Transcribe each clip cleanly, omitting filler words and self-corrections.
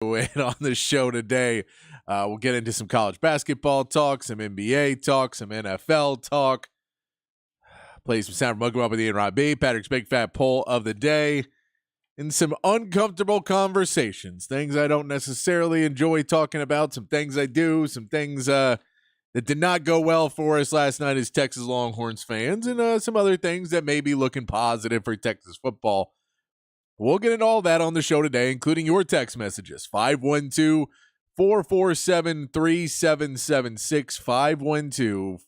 And on the show today, we'll get into some college basketball talk, some NBA talk, some NFL talk, play some Sound Mugger Up with Ian Rob B, Patrick's Big Fat Poll of the Day, and some uncomfortable conversations, things I don't necessarily enjoy talking about, some things I do, some things that did not go well for us last night as Texas Longhorns fans, and some other things that may be looking positive for Texas football. We'll get into all that on the show today, including your text messages. 512-447-3776.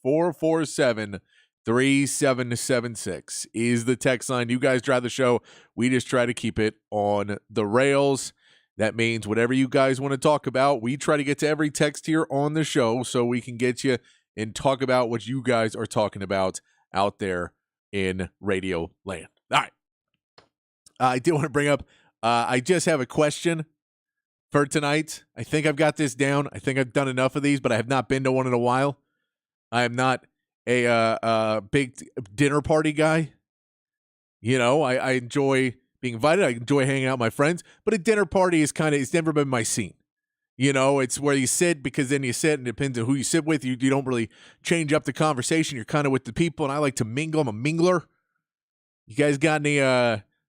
512-447-3776 is the text line. You guys drive the show. We just try to keep it on the rails. That means whatever you guys want to talk about, we try to get to every text here on the show so we can get you and talk about what you guys are talking about out there in radio land. All right. I did want to bring up, I just have a question for tonight. I think I've got this down. I think I've done enough of these, but I have not been to one in a while. I am not a big dinner party guy. You know, I enjoy being invited. I enjoy hanging out with my friends, but a dinner party is it's never been my scene. You know, it's where you sit because then you sit and it depends on who you sit with. You don't really change up the conversation. You're kind of with the people, and I like to mingle. I'm a mingler. You guys got any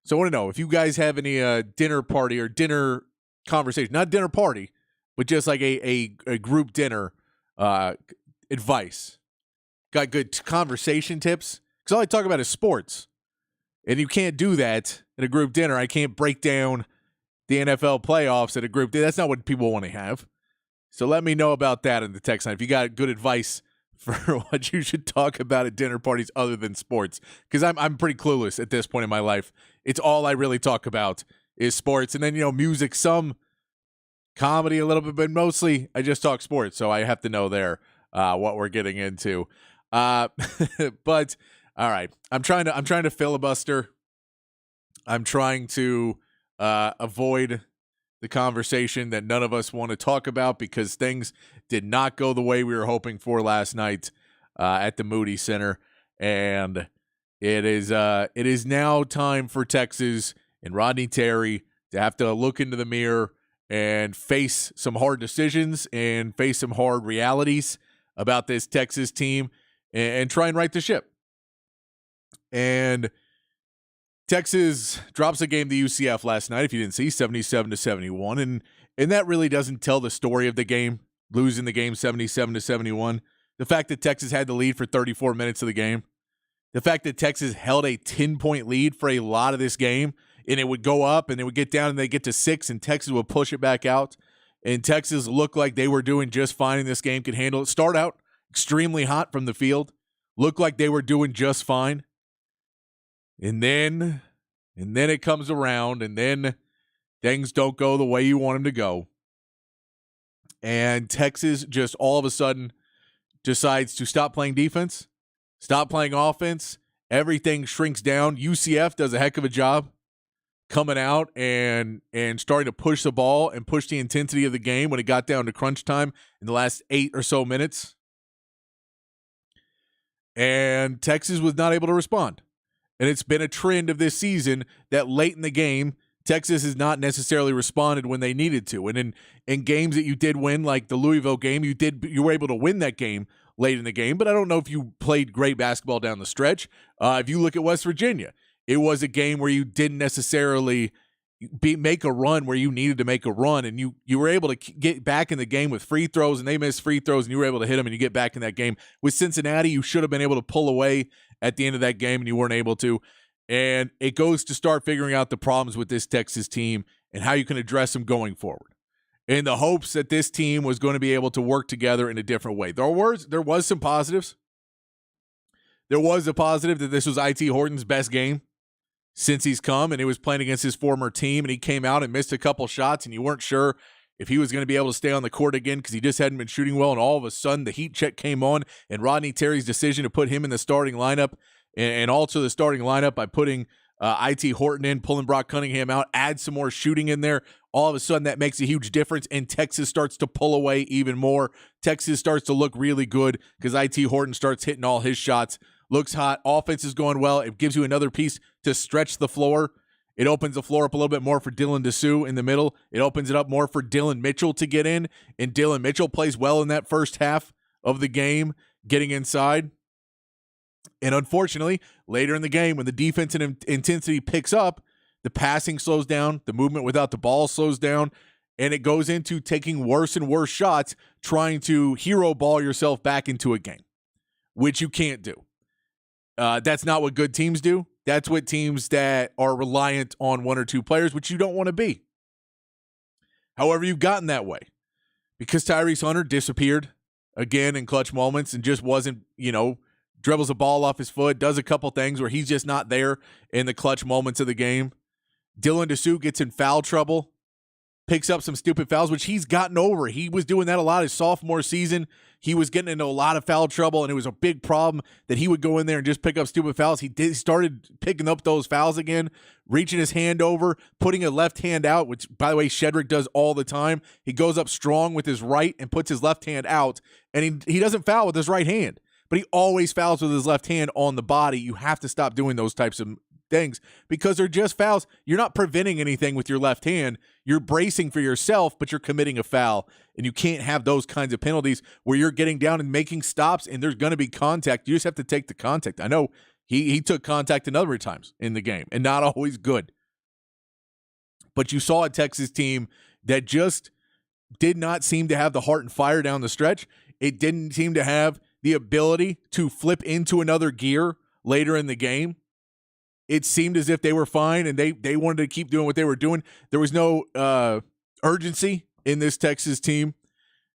So I want to know if you guys have any dinner party or dinner conversation, not dinner party, but just like a group dinner advice. Got good conversation tips? Because all I talk about is sports. And you can't do that at a group dinner. I can't break down the NFL playoffs at a group dinner. That's not what people want to have. So let me know about that in the text line. If you got good advice for what you should talk about at dinner parties other than sports, because I'm pretty clueless at this point in my life. It's all I really talk about is sports, and then music, some comedy a little bit, but mostly I just talk sports. So I have to know there what we're getting into. But all right, I'm trying to filibuster. I'm trying to avoid the conversation that none of us want to talk about because things did not go the way we were hoping for last night at the Moody Center. And it is now time for Texas and Rodney Terry to have to look into the mirror and face some hard decisions and face some hard realities about this Texas team and try and right the ship. And Texas drops a game to UCF last night, if you didn't see, 77-71, and that really doesn't tell the story of the game, losing the game 77-71. The fact that Texas had the lead for 34 minutes of the game, the fact that Texas held a 10-point lead for a lot of this game, and it would go up, and it would get down, and they get to 6, and Texas would push it back out, and Texas looked like they were doing just fine in this game, could handle it. Start out extremely hot from the field, looked like they were doing just fine. And then it comes around, and then things don't go the way you want them to go. And Texas just all of a sudden decides to stop playing defense, stop playing offense. Everything shrinks down. UCF does a heck of a job coming out and starting to push the ball and push the intensity of the game when it got down to crunch time in the last 8 or so minutes. And Texas was not able to respond. And it's been a trend of this season that late in the game, Texas has not necessarily responded when they needed to. And in games that you did win, like the Louisville game, you were able to win that game late in the game. But I don't know if you played great basketball down the stretch. If you look at West Virginia, it was a game where you didn't necessarily make a run where you needed to make a run, and you were able to get back in the game with free throws, and they missed free throws, and you were able to hit them, and you get back in that game. With Cincinnati, you should have been able to pull away at the end of that game, and you weren't able to. And it goes to start figuring out the problems with this Texas team and how you can address them going forward, in the hopes that this team was going to be able to work together in a different way. There was some positives. There was a positive that this was IT Horton's best game since he's come, and he was playing against his former team, and he came out and missed a couple shots, and you weren't sure if he was going to be able to stay on the court again because he just hadn't been shooting well, and all of a sudden the heat check came on, and Rodney Terry's decision to put him in the starting lineup and alter the starting lineup by putting IT Horton in, pulling Brock Cunningham out, add some more shooting in there, all of a sudden that makes a huge difference, and Texas starts to pull away even more. Texas starts to look really good because IT Horton starts hitting all his shots. Looks hot. Offense is going well. It gives you another piece to stretch the floor. It opens the floor up a little bit more for Dylan Dessou in the middle. It opens it up more for Dylan Mitchell to get in, and Dylan Mitchell plays well in that first half of the game, getting inside. And unfortunately, later in the game, when the defense and intensity picks up, the passing slows down, the movement without the ball slows down, and it goes into taking worse and worse shots, trying to hero ball yourself back into a game, which you can't do. That's not what good teams do. That's what teams that are reliant on one or two players, which you don't want to be. However, you've gotten that way because Tyrese Hunter disappeared again in clutch moments and just wasn't, dribbles a ball off his foot, does a couple things where he's just not there in the clutch moments of the game. Dylan Dessou gets in foul trouble, picks up some stupid fouls, which he's gotten over. He was doing that a lot his sophomore season. He was getting into a lot of foul trouble, and it was a big problem that he would go in there and just pick up stupid fouls. He started picking up those fouls again, reaching his hand over, putting a left hand out, which, by the way, Shedrick does all the time. He goes up strong with his right and puts his left hand out, and he doesn't foul with his right hand, but he always fouls with his left hand on the body. You have to stop doing those types of things because they're just fouls. You're not preventing anything with your left hand. You're bracing for yourself, but you're committing a foul, and you can't have those kinds of penalties where you're getting down and making stops and there's going to be contact. You just have to take the contact. I know he took contact a number of times in the game and not always good, but you saw a Texas team that just did not seem to have the heart and fire down the stretch. It didn't seem to have the ability to flip into another gear later in the game. It seemed as if they were fine and they wanted to keep doing what they were doing. There was no urgency in this Texas team,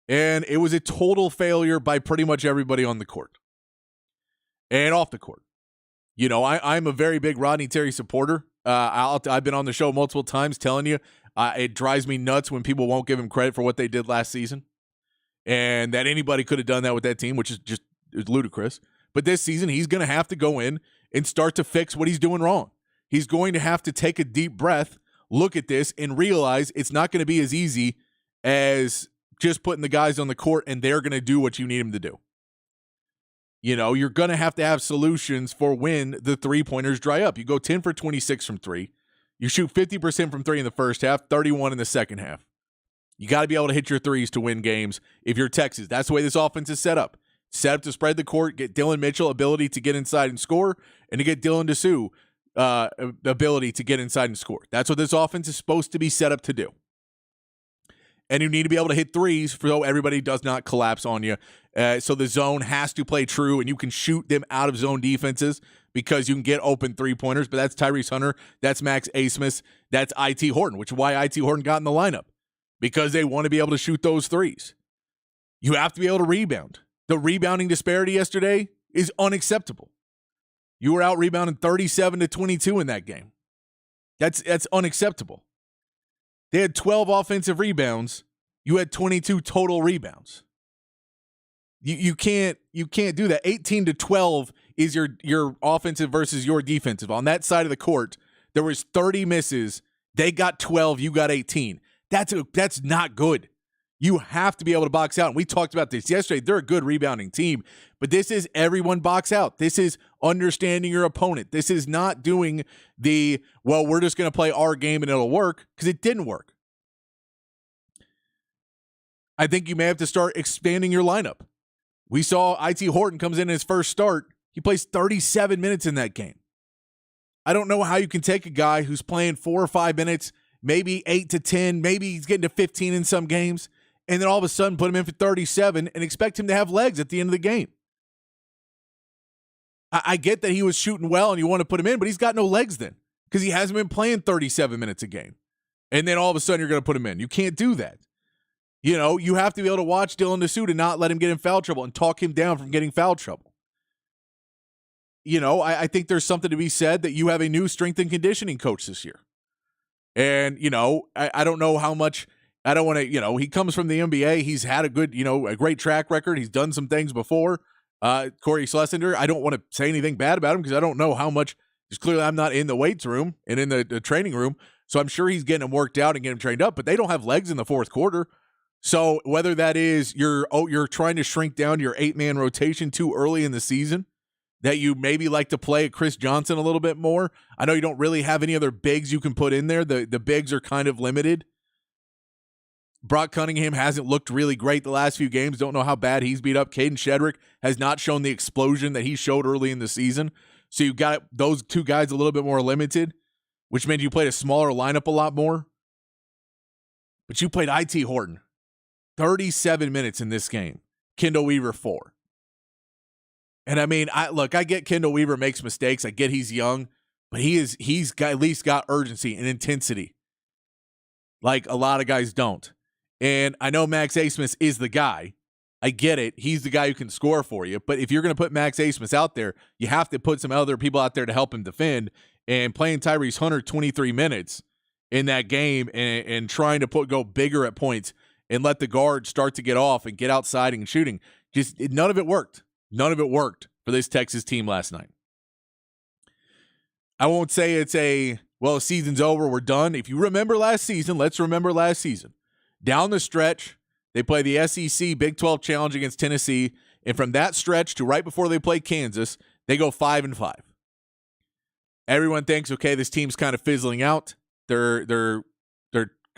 and it was a total failure by pretty much everybody on the court and off the court. I'm a very big Rodney Terry supporter. I've been on the show multiple times telling you it drives me nuts when people won't give him credit for what they did last season, and that anybody could have done that with that team, which is just ludicrous. But this season, he's going to have to go in and start to fix what he's doing wrong. He's going to have to take a deep breath, look at this, and realize it's not going to be as easy as just putting the guys on the court and they're going to do what you need them to do. You're going to have solutions for when the three-pointers dry up. You go 10 for 26 from three. You shoot 50% from three in the first half, 31 in the second half. You got to be able to hit your threes to win games if you're Texas. That's the way this offense is set up. Set up to spread the court, get Dylan Mitchell ability to get inside and score, and to get Dylan Dessou ability to get inside and score. That's what this offense is supposed to be set up to do. And you need to be able to hit threes so everybody does not collapse on you. So the zone has to play true, and you can shoot them out of zone defenses because you can get open three-pointers, but that's Tyrese Hunter, that's Max Abmas, that's I.T. Horton, which is why I.T. Horton got in the lineup, because they want to be able to shoot those threes. You have to be able to rebound. The rebounding disparity yesterday is unacceptable. You were out rebounding 37-22 in that game. That's unacceptable. They had 12 offensive rebounds. You had 22 total rebounds. You can't do that. 18-12 is your offensive versus your defensive. On that side of the court, there was 30 misses. They got 12. You got 18. That's not good. You have to be able to box out. And we talked about this yesterday. They're a good rebounding team, but this is everyone box out. This is understanding your opponent. This is not doing we're just going to play our game and it'll work, because it didn't work. I think you may have to start expanding your lineup. We saw I.T. Horton comes in his first start. He plays 37 minutes in that game. I don't know how you can take a guy who's playing 4 or 5 minutes, maybe 8 to 10, maybe he's getting to 15 in some games, and then all of a sudden put him in for 37 and expect him to have legs at the end of the game. I get that he was shooting well and you want to put him in, but he's got no legs then because he hasn't been playing 37 minutes a game. And then all of a sudden you're going to put him in. You can't do that. You have to be able to watch Dylan Dessou to not let him get in foul trouble and talk him down from getting foul trouble. I think there's something to be said that you have a new strength and conditioning coach this year. And, I don't know how much. I don't want to, he comes from the NBA. He's had a good, a great track record. He's done some things before. Corey Schlesinger, I don't want to say anything bad about him because I don't know how much. Because clearly I'm not in the weights room and in the training room. So I'm sure he's getting him worked out and getting him trained up, but they don't have legs in the fourth quarter. So whether that is you're trying to shrink down your 8-man rotation too early in the season that you maybe like to play Chris Johnson a little bit more. I know you don't really have any other bigs you can put in there. The bigs are kind of limited. Brock Cunningham hasn't looked really great the last few games. Don't know how bad he's beat up. Caden Shedrick has not shown the explosion that he showed early in the season. So you've got those two guys a little bit more limited, which meant you played a smaller lineup a lot more. But you played IT Horton 37 minutes in this game. Kendall Weaver 4. And I mean, I get Kendall Weaver makes mistakes. I get he's young, but he's got, at least got urgency and intensity like a lot of guys don't. And I know Max Abmas is the guy. I get it. He's the guy who can score for you. But if you're going to put Max Abmas out there, you have to put some other people out there to help him defend. And playing Tyrese Hunter 23 minutes in that game and trying to go bigger at points and let the guard start to get off and get outside and shooting, none of it worked. None of it worked for this Texas team last night. I won't say it's the season's over, we're done. If you remember last season, let's remember last season. Down the stretch, they play the SEC Big 12 Challenge against Tennessee, and from that stretch to right before they play Kansas, they go 5-5. Everyone thinks, okay, this team's kind of fizzling out. They're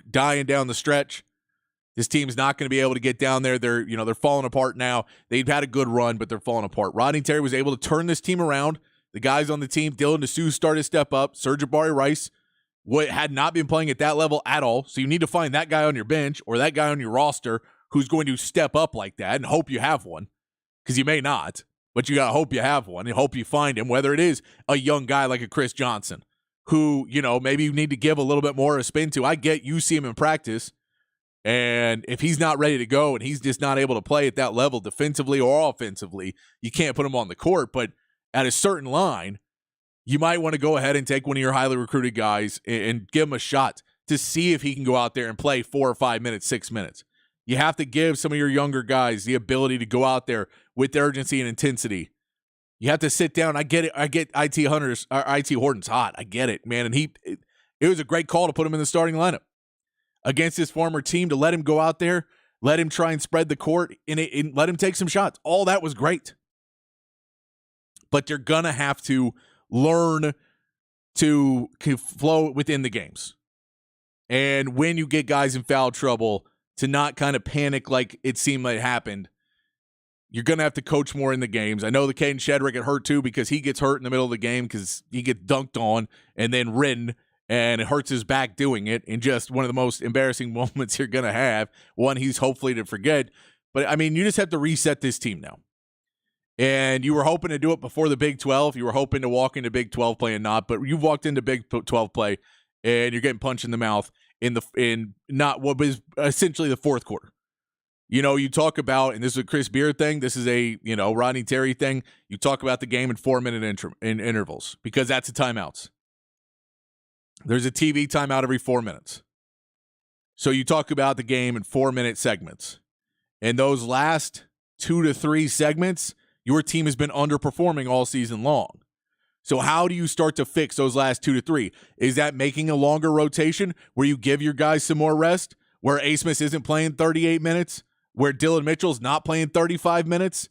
dying down the stretch. This team's not going to be able to get down there. They're falling apart now. They've had a good run, but they're falling apart. Rodney Terry was able to turn this team around. The guys on the team, Dylan DeSue started to step up. Sir'Jabari Rice had not been playing at that level at all. So you need to find that guy on your bench or that guy on your roster who's going to step up like that, and hope you have one, because you may not, but you got to hope you have one and hope you find him, whether it is a young guy like a Chris Johnson who, maybe you need to give a little bit more of a spin to. I get you see him in practice, and if he's not ready to go and he's just not able to play at that level defensively or offensively, you can't put him on the court. But at a certain line, you might want to go ahead and take one of your highly recruited guys and give him a shot to see if he can go out there and play 4 or 5 minutes, 6 minutes. You have to give some of your younger guys the ability to go out there with urgency and intensity. You have to sit down. I get it. I get IT Horton's hot. I get it, man. And it was a great call to put him in the starting lineup against his former team, to let him go out there, let him try and spread the court, and let him take some shots. All that was great. But you're going to have to learn to flow within the games. And when you get guys in foul trouble, to not kind of panic like it seemed like it happened. You're going to have to coach more in the games. I know the Caden Shedrick got hurt too, because he gets hurt in the middle of the game because he gets dunked on and then ridden, and it hurts his back doing it, in just one of the most embarrassing moments you're going to have. One he's hopefully to forget. But, I mean, you just have to reset this team now. And you were hoping to do it before the Big 12. You were hoping to walk into Big 12 play and not, but you've walked into Big 12 play and you're getting punched in the mouth in not what was essentially the fourth quarter. You talk about, and this is a Chris Beard thing, this is a, Rodney Terry thing. You talk about the game in 4-minute intervals, because that's the timeouts. There's a TV timeout every 4 minutes. So you talk about the game in 4-minute segments. And those last 2 to 3 segments, your team has been underperforming all season long. So how do you start to fix those last 2 to 3? Is that making a longer rotation where you give your guys some more rest, where Abmas isn't playing 38 minutes, where Dylan Mitchell's not playing 35 minutes,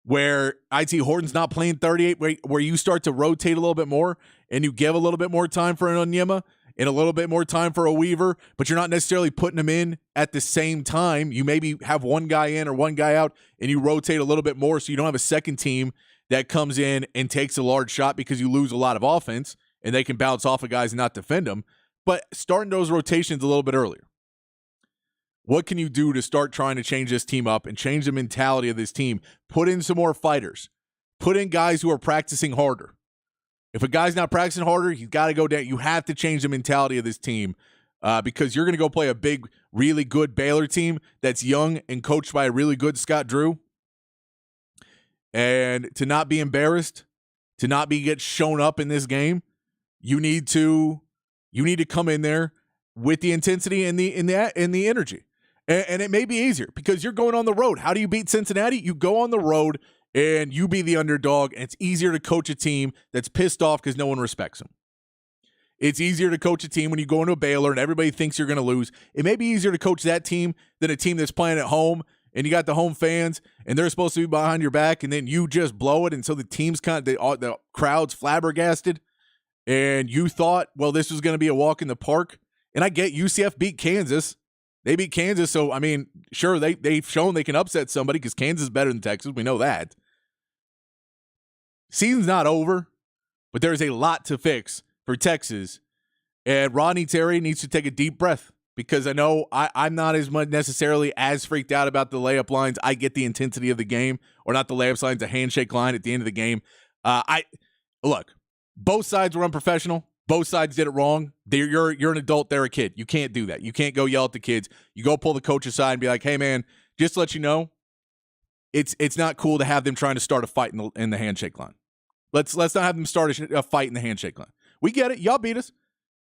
where IT Horton's not playing 38, where you start to rotate a little bit more and you give a little bit more time for an Onyema and a little bit more time for a Weaver, but you're not necessarily putting them in at the same time. You maybe have one guy in or one guy out, and you rotate a little bit more so you don't have a second team that comes in and takes a large shot because you lose a lot of offense and they can bounce off of guys and not defend them. But starting those rotations a little bit earlier. What can you do to start trying to change this team up and change the mentality of this team? Put in some more fighters. Put in guys who are practicing harder. If a guy's not practicing harder, he's got to go down. You have to change the mentality of this team because you're going to go play a big, really good Baylor team that's young and coached by a really good Scott Drew. And to not be embarrassed, to not get shown up in this game, you need to come in there with the intensity and the energy. And it may be easier because you're going on the road. How do you beat Cincinnati? You go on the road and you be the underdog, and it's easier to coach a team that's pissed off because no one respects them. It's easier to coach a team when you go into a Baylor and everybody thinks you're going to lose. It may be easier to coach that team than a team that's playing at home and you got the home fans, and they're supposed to be behind your back, and then you just blow it, and so the team's the crowd's flabbergasted, and you thought, well, this was going to be a walk in the park. And I get UCF beat Kansas. They beat Kansas, so, I mean, sure, they've shown they can upset somebody because Kansas is better than Texas. We know that. Season's not over, but there's a lot to fix for Texas. And Rodney Terry needs to take a deep breath because I know I'm not as much necessarily as freaked out about the layup lines. I get the intensity of the game, or not the layup lines, the handshake line at the end of the game. Look, both sides were unprofessional. Both sides did it wrong. You're an adult. They're a kid. You can't do that. You can't go yell at the kids. You go pull the coach aside and be like, hey, man, just to let you know, it's not cool to have them trying to start a fight in the handshake line. Let's not have them start a fight in the handshake line. We get it. Y'all beat us.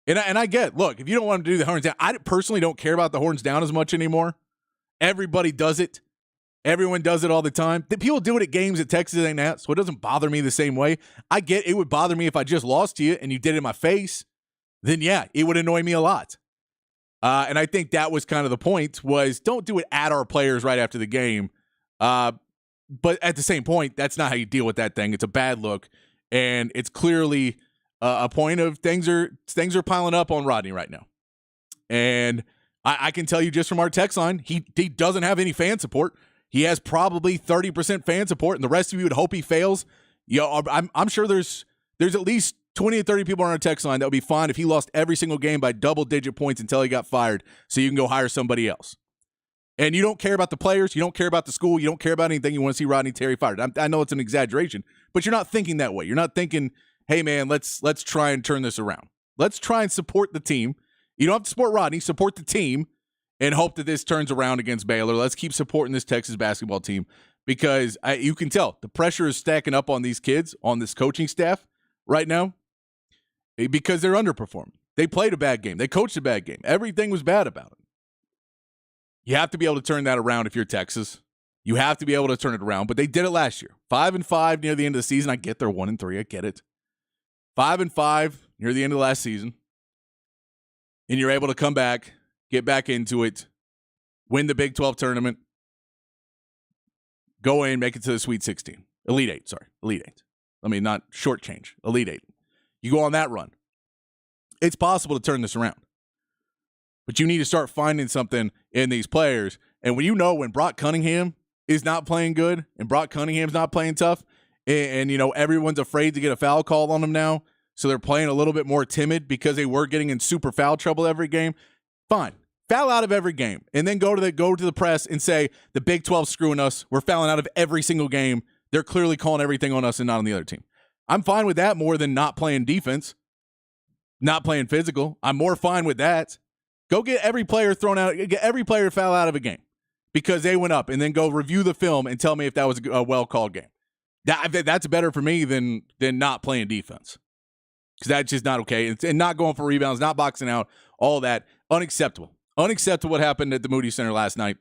And I get it. Look, if you don't want to do the horns down, I personally don't care about the horns down as much anymore. Everybody does it. Everyone does it all the time. People do it at games at Texas A&M, so it doesn't bother me the same way. I get it would bother me if I just lost to you and you did it in my face. Then, yeah, it would annoy me a lot. And I think that was kind of the point, was don't do it at our players right after the game. But at the same point, that's not how you deal with that thing. It's a bad look, and it's clearly a point of things are piling up on Rodney right now. And I can tell you just from our text line, he doesn't have any fan support. He has probably 30% fan support, and the rest of you would hope he fails. I'm sure there's at least 20 or 30 people on our text line that would be fine if he lost every single game by double-digit points until he got fired, so you can go hire somebody else. And you don't care about the players, you don't care about the school, you don't care about anything. You want to see Rodney Terry fired. I know it's an exaggeration, but you're not thinking that way. You're not thinking, hey man, let's try and turn this around. Let's try and support the team. You don't have to support Rodney, support the team. And hope that this turns around against Baylor. Let's keep supporting this Texas basketball team because you can tell the pressure is stacking up on these kids, on this coaching staff right now because they're underperforming. They played a bad game. They coached a bad game. Everything was bad about it. You have to be able to turn that around if you're Texas. You have to be able to turn it around, but they did it last year. 5-5 near the end of the season. I get they're 1-3. I get it. 5-5 near the end of the last season. And you're able to come back, get back into it, win the Big 12 tournament, go in, make it to the Sweet 16. Elite 8. I mean, not shortchange. Elite 8. You go on that run. It's possible to turn this around. But you need to start finding something in these players. And when Brock Cunningham is not playing good and Brock Cunningham's not playing tough, and everyone's afraid to get a foul call on them now, so they're playing a little bit more timid because they were getting in super foul trouble every game, fine. Foul out of every game, and then go to the press and say the Big 12's screwing us. We're fouling out of every single game. They're clearly calling everything on us and not on the other team. I'm fine with that more than not playing defense, not playing physical. I'm more fine with that. Go get every player thrown out, get every player to foul out of a game because they went up, and then go review the film and tell me if that was a well-called game. That's better for me than not playing defense because that's just not okay. And not going for rebounds, not boxing out, all that, unacceptable. Unacceptable what happened at the Moody Center last night.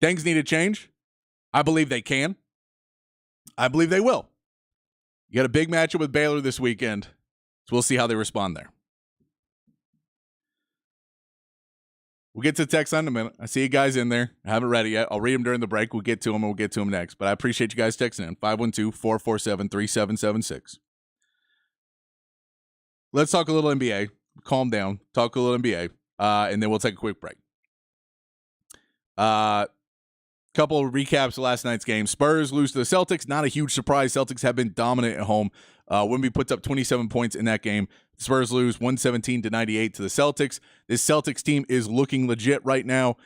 Things need to change. I believe they can. I believe they will. You got a big matchup with Baylor this weekend, so we'll see how they respond there. We'll get to the text on in a minute. I see you guys in there. I haven't read it yet. I'll read them during the break. We'll get to them, and we'll get to them next. But I appreciate you guys texting in. 512-447-3776. Let's talk a little NBA. Calm down. Talk a little NBA. And then we'll take a quick break. Couple of recaps of last night's game. Spurs lose to the Celtics. Not a huge surprise. Celtics have been dominant at home. Wemby puts up 27 points in that game. Spurs lose 117-98 to the Celtics. This Celtics team is looking legit right now,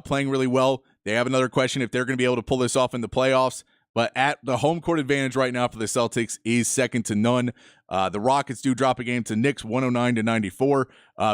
playing really well. They have another question if they're going to be able to pull this off in the playoffs. But at the home court advantage right now for the Celtics is second to none. The Rockets do drop a game to Knicks 109-94.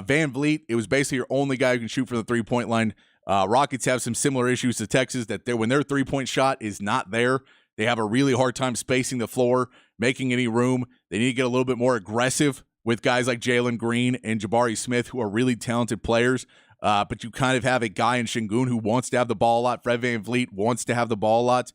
Van Vliet, it was basically your only guy who can shoot from the three-point line. Rockets have some similar issues to Texas that when their three-point shot is not there, they have a really hard time spacing the floor, making any room. They need to get a little bit more aggressive with guys like Jalen Green and Jabari Smith, who are really talented players. But you kind of have a guy in Şengün who wants to have the ball a lot. Fred VanVleet wants to have the ball a lot.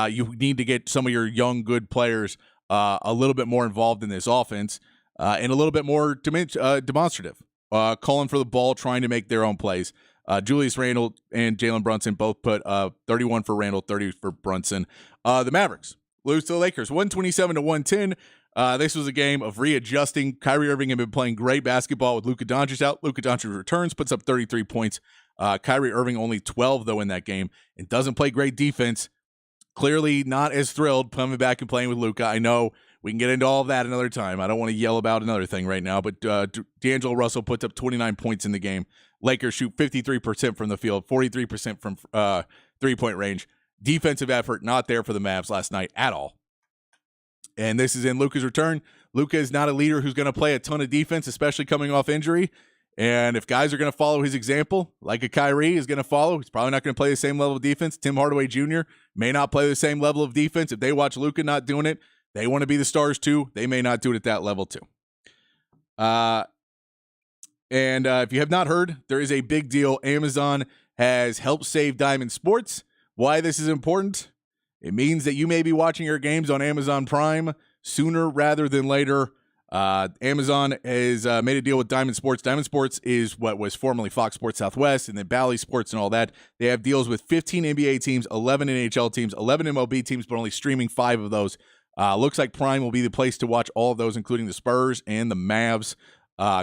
You need to get some of your young, good players a little bit more involved in this offense and a little bit more demonstrative, calling for the ball, trying to make their own plays. Julius Randle and Jalen Brunson both put 31 for Randle, 30 for Brunson. The Mavericks lose to the Lakers, 127-110. This was a game of readjusting. Kyrie Irving had been playing great basketball with Luka Doncic out. Luka Doncic returns, puts up 33 points. Kyrie Irving only 12, though, in that game, and doesn't play great defense. Clearly not as thrilled coming back and playing with Luka. I know we can get into all of that another time. I don't want to yell about another thing right now, but D'Angelo Russell puts up 29 points in the game. Lakers shoot 53% from the field, 43% from three-point range. Defensive effort not there for the Mavs last night at all. And this is in Luka's return. Luka is not a leader who's going to play a ton of defense, especially coming off injury. And if guys are going to follow his example, like a Kyrie is going to follow, he's probably not going to play the same level of defense. Tim Hardaway Jr. may not play the same level of defense. If they watch Luka not doing it, they want to be the stars too. They may not do it at that level too. And if you have not heard, there is a big deal. Amazon has helped save Diamond Sports. Why this is important? It means that you may be watching your games on Amazon Prime sooner rather than later. Amazon has made a deal with Diamond Sports. Diamond Sports is what was formerly Fox Sports Southwest and then Bally Sports and all that. They have deals with 15 NBA teams, 11 NHL teams, 11 MLB teams, but only streaming 5 of those. Looks like Prime will be the place to watch all of those, including the Spurs and the Mavs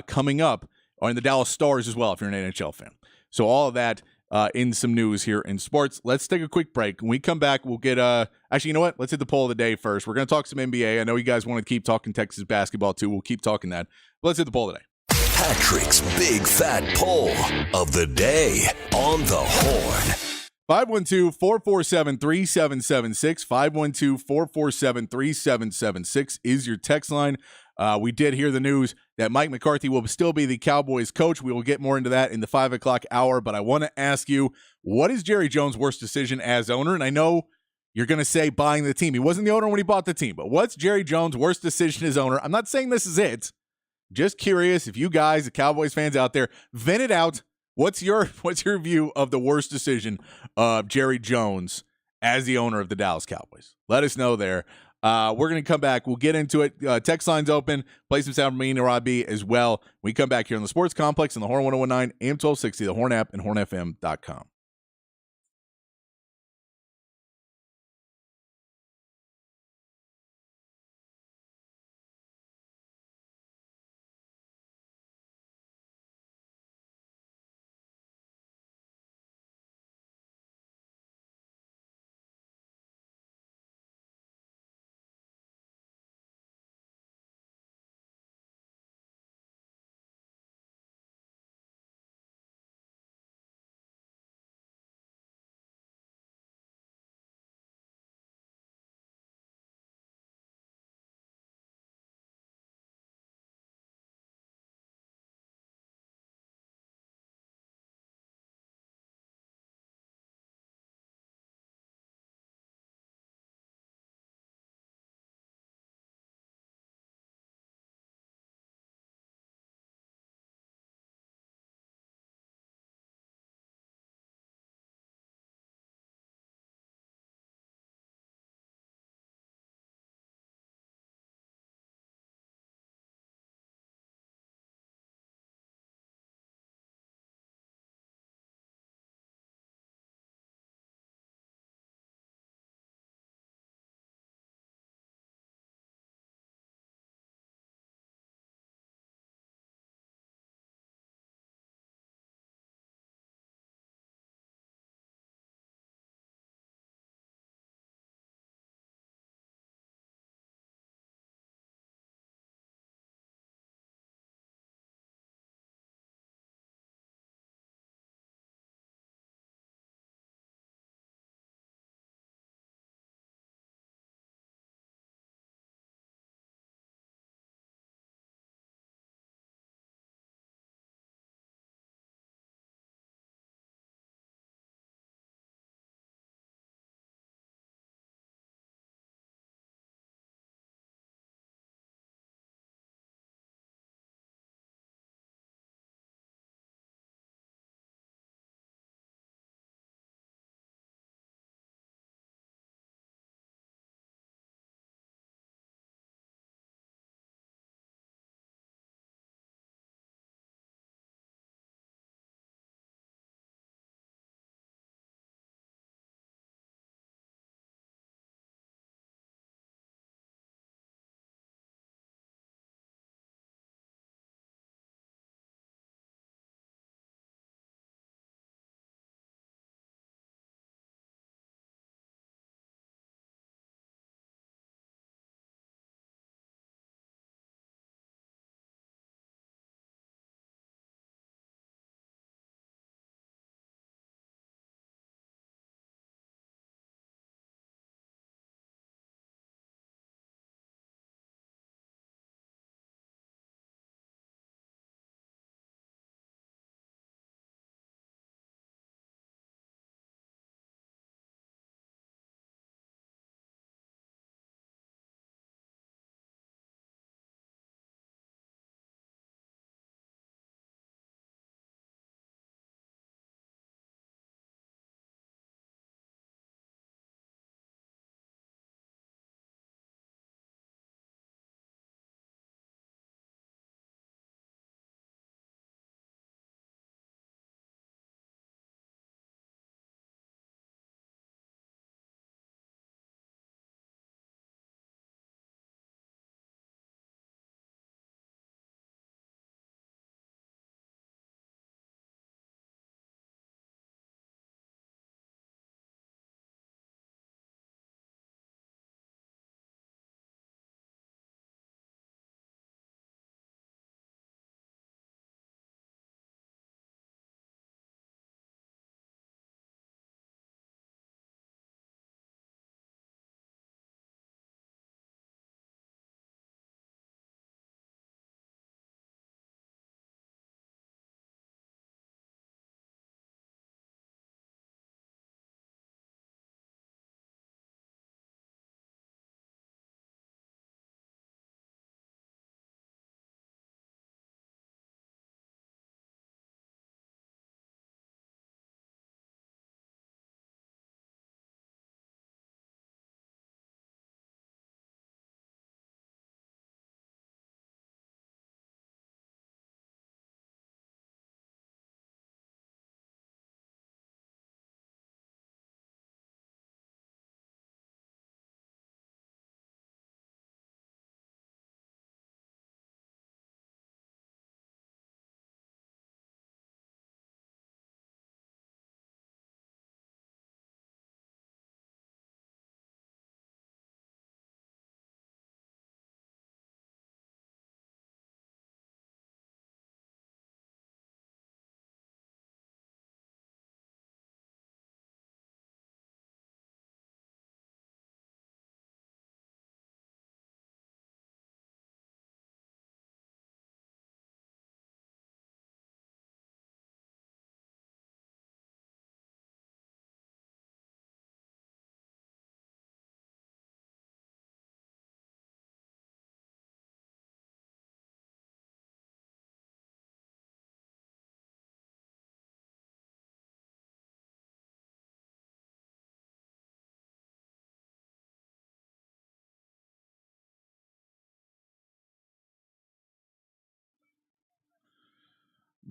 coming up, and the Dallas Stars as well if you're an NHL fan. So all of that in some news here in sports. Let's take a quick break. When we come back, we'll get actually, you know what? Let's hit the poll of the day first. We're going to talk some NBA. I know you guys want to keep talking Texas basketball too. We'll keep talking that. But let's hit the poll of the day. Patrick's Big Fat Poll of the Day on the Horn. 512-447-3776. 512-447-3776 is your text line. We did hear the news that Mike McCarthy will still be the Cowboys coach. We will get more into that in the 5 o'clock hour, but I want to ask you, what is Jerry Jones' worst decision as owner? And I know you're going to say buying the team. He wasn't the owner when he bought the team, but what's Jerry Jones' worst decision as owner? I'm not saying this is it. Just curious if you guys, the Cowboys fans out there, vent it out. What's your view of the worst decision of Jerry Jones as the owner of the Dallas Cowboys? Let us know there. We're going to come back. We'll get into it. Text line's open. Play some sound from me and Robbie as well. We come back here on the Sports Complex on the Horn 1019, AM 1260, the Horn app, and hornfm.com.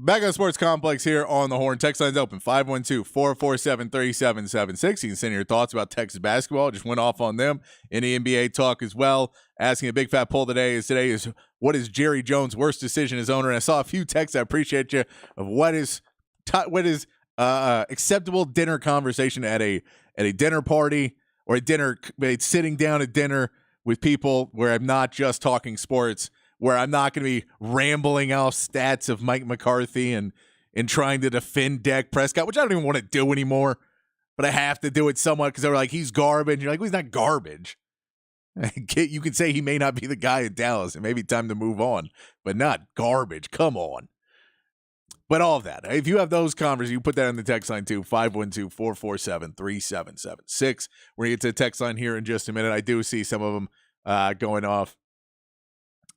Back on the Sports Complex here on the Horn. Text line's open, 512-447-3776. You can send your thoughts about Texas basketball. Just went off on them. Any NBA talk as well. Asking a big fat poll today is what is Jerry Jones' worst decision as owner? And I saw a few texts, I appreciate you, of what is acceptable dinner conversation at a dinner party or a dinner, sitting down at dinner with people where I'm not just talking sports, where I'm not going to be rambling off stats of Mike McCarthy and trying to defend Dak Prescott, which I don't even want to do anymore, but I have to do it somewhat because they're like, he's garbage. You're like, well, he's not garbage. You can say he may not be the guy at Dallas. It may be time to move on, but not garbage. Come on. But all of that, if you have those conversations, you put that in the text line too, 512-447-3776. We're going to get to the text line here in just a minute. I do see some of them going off.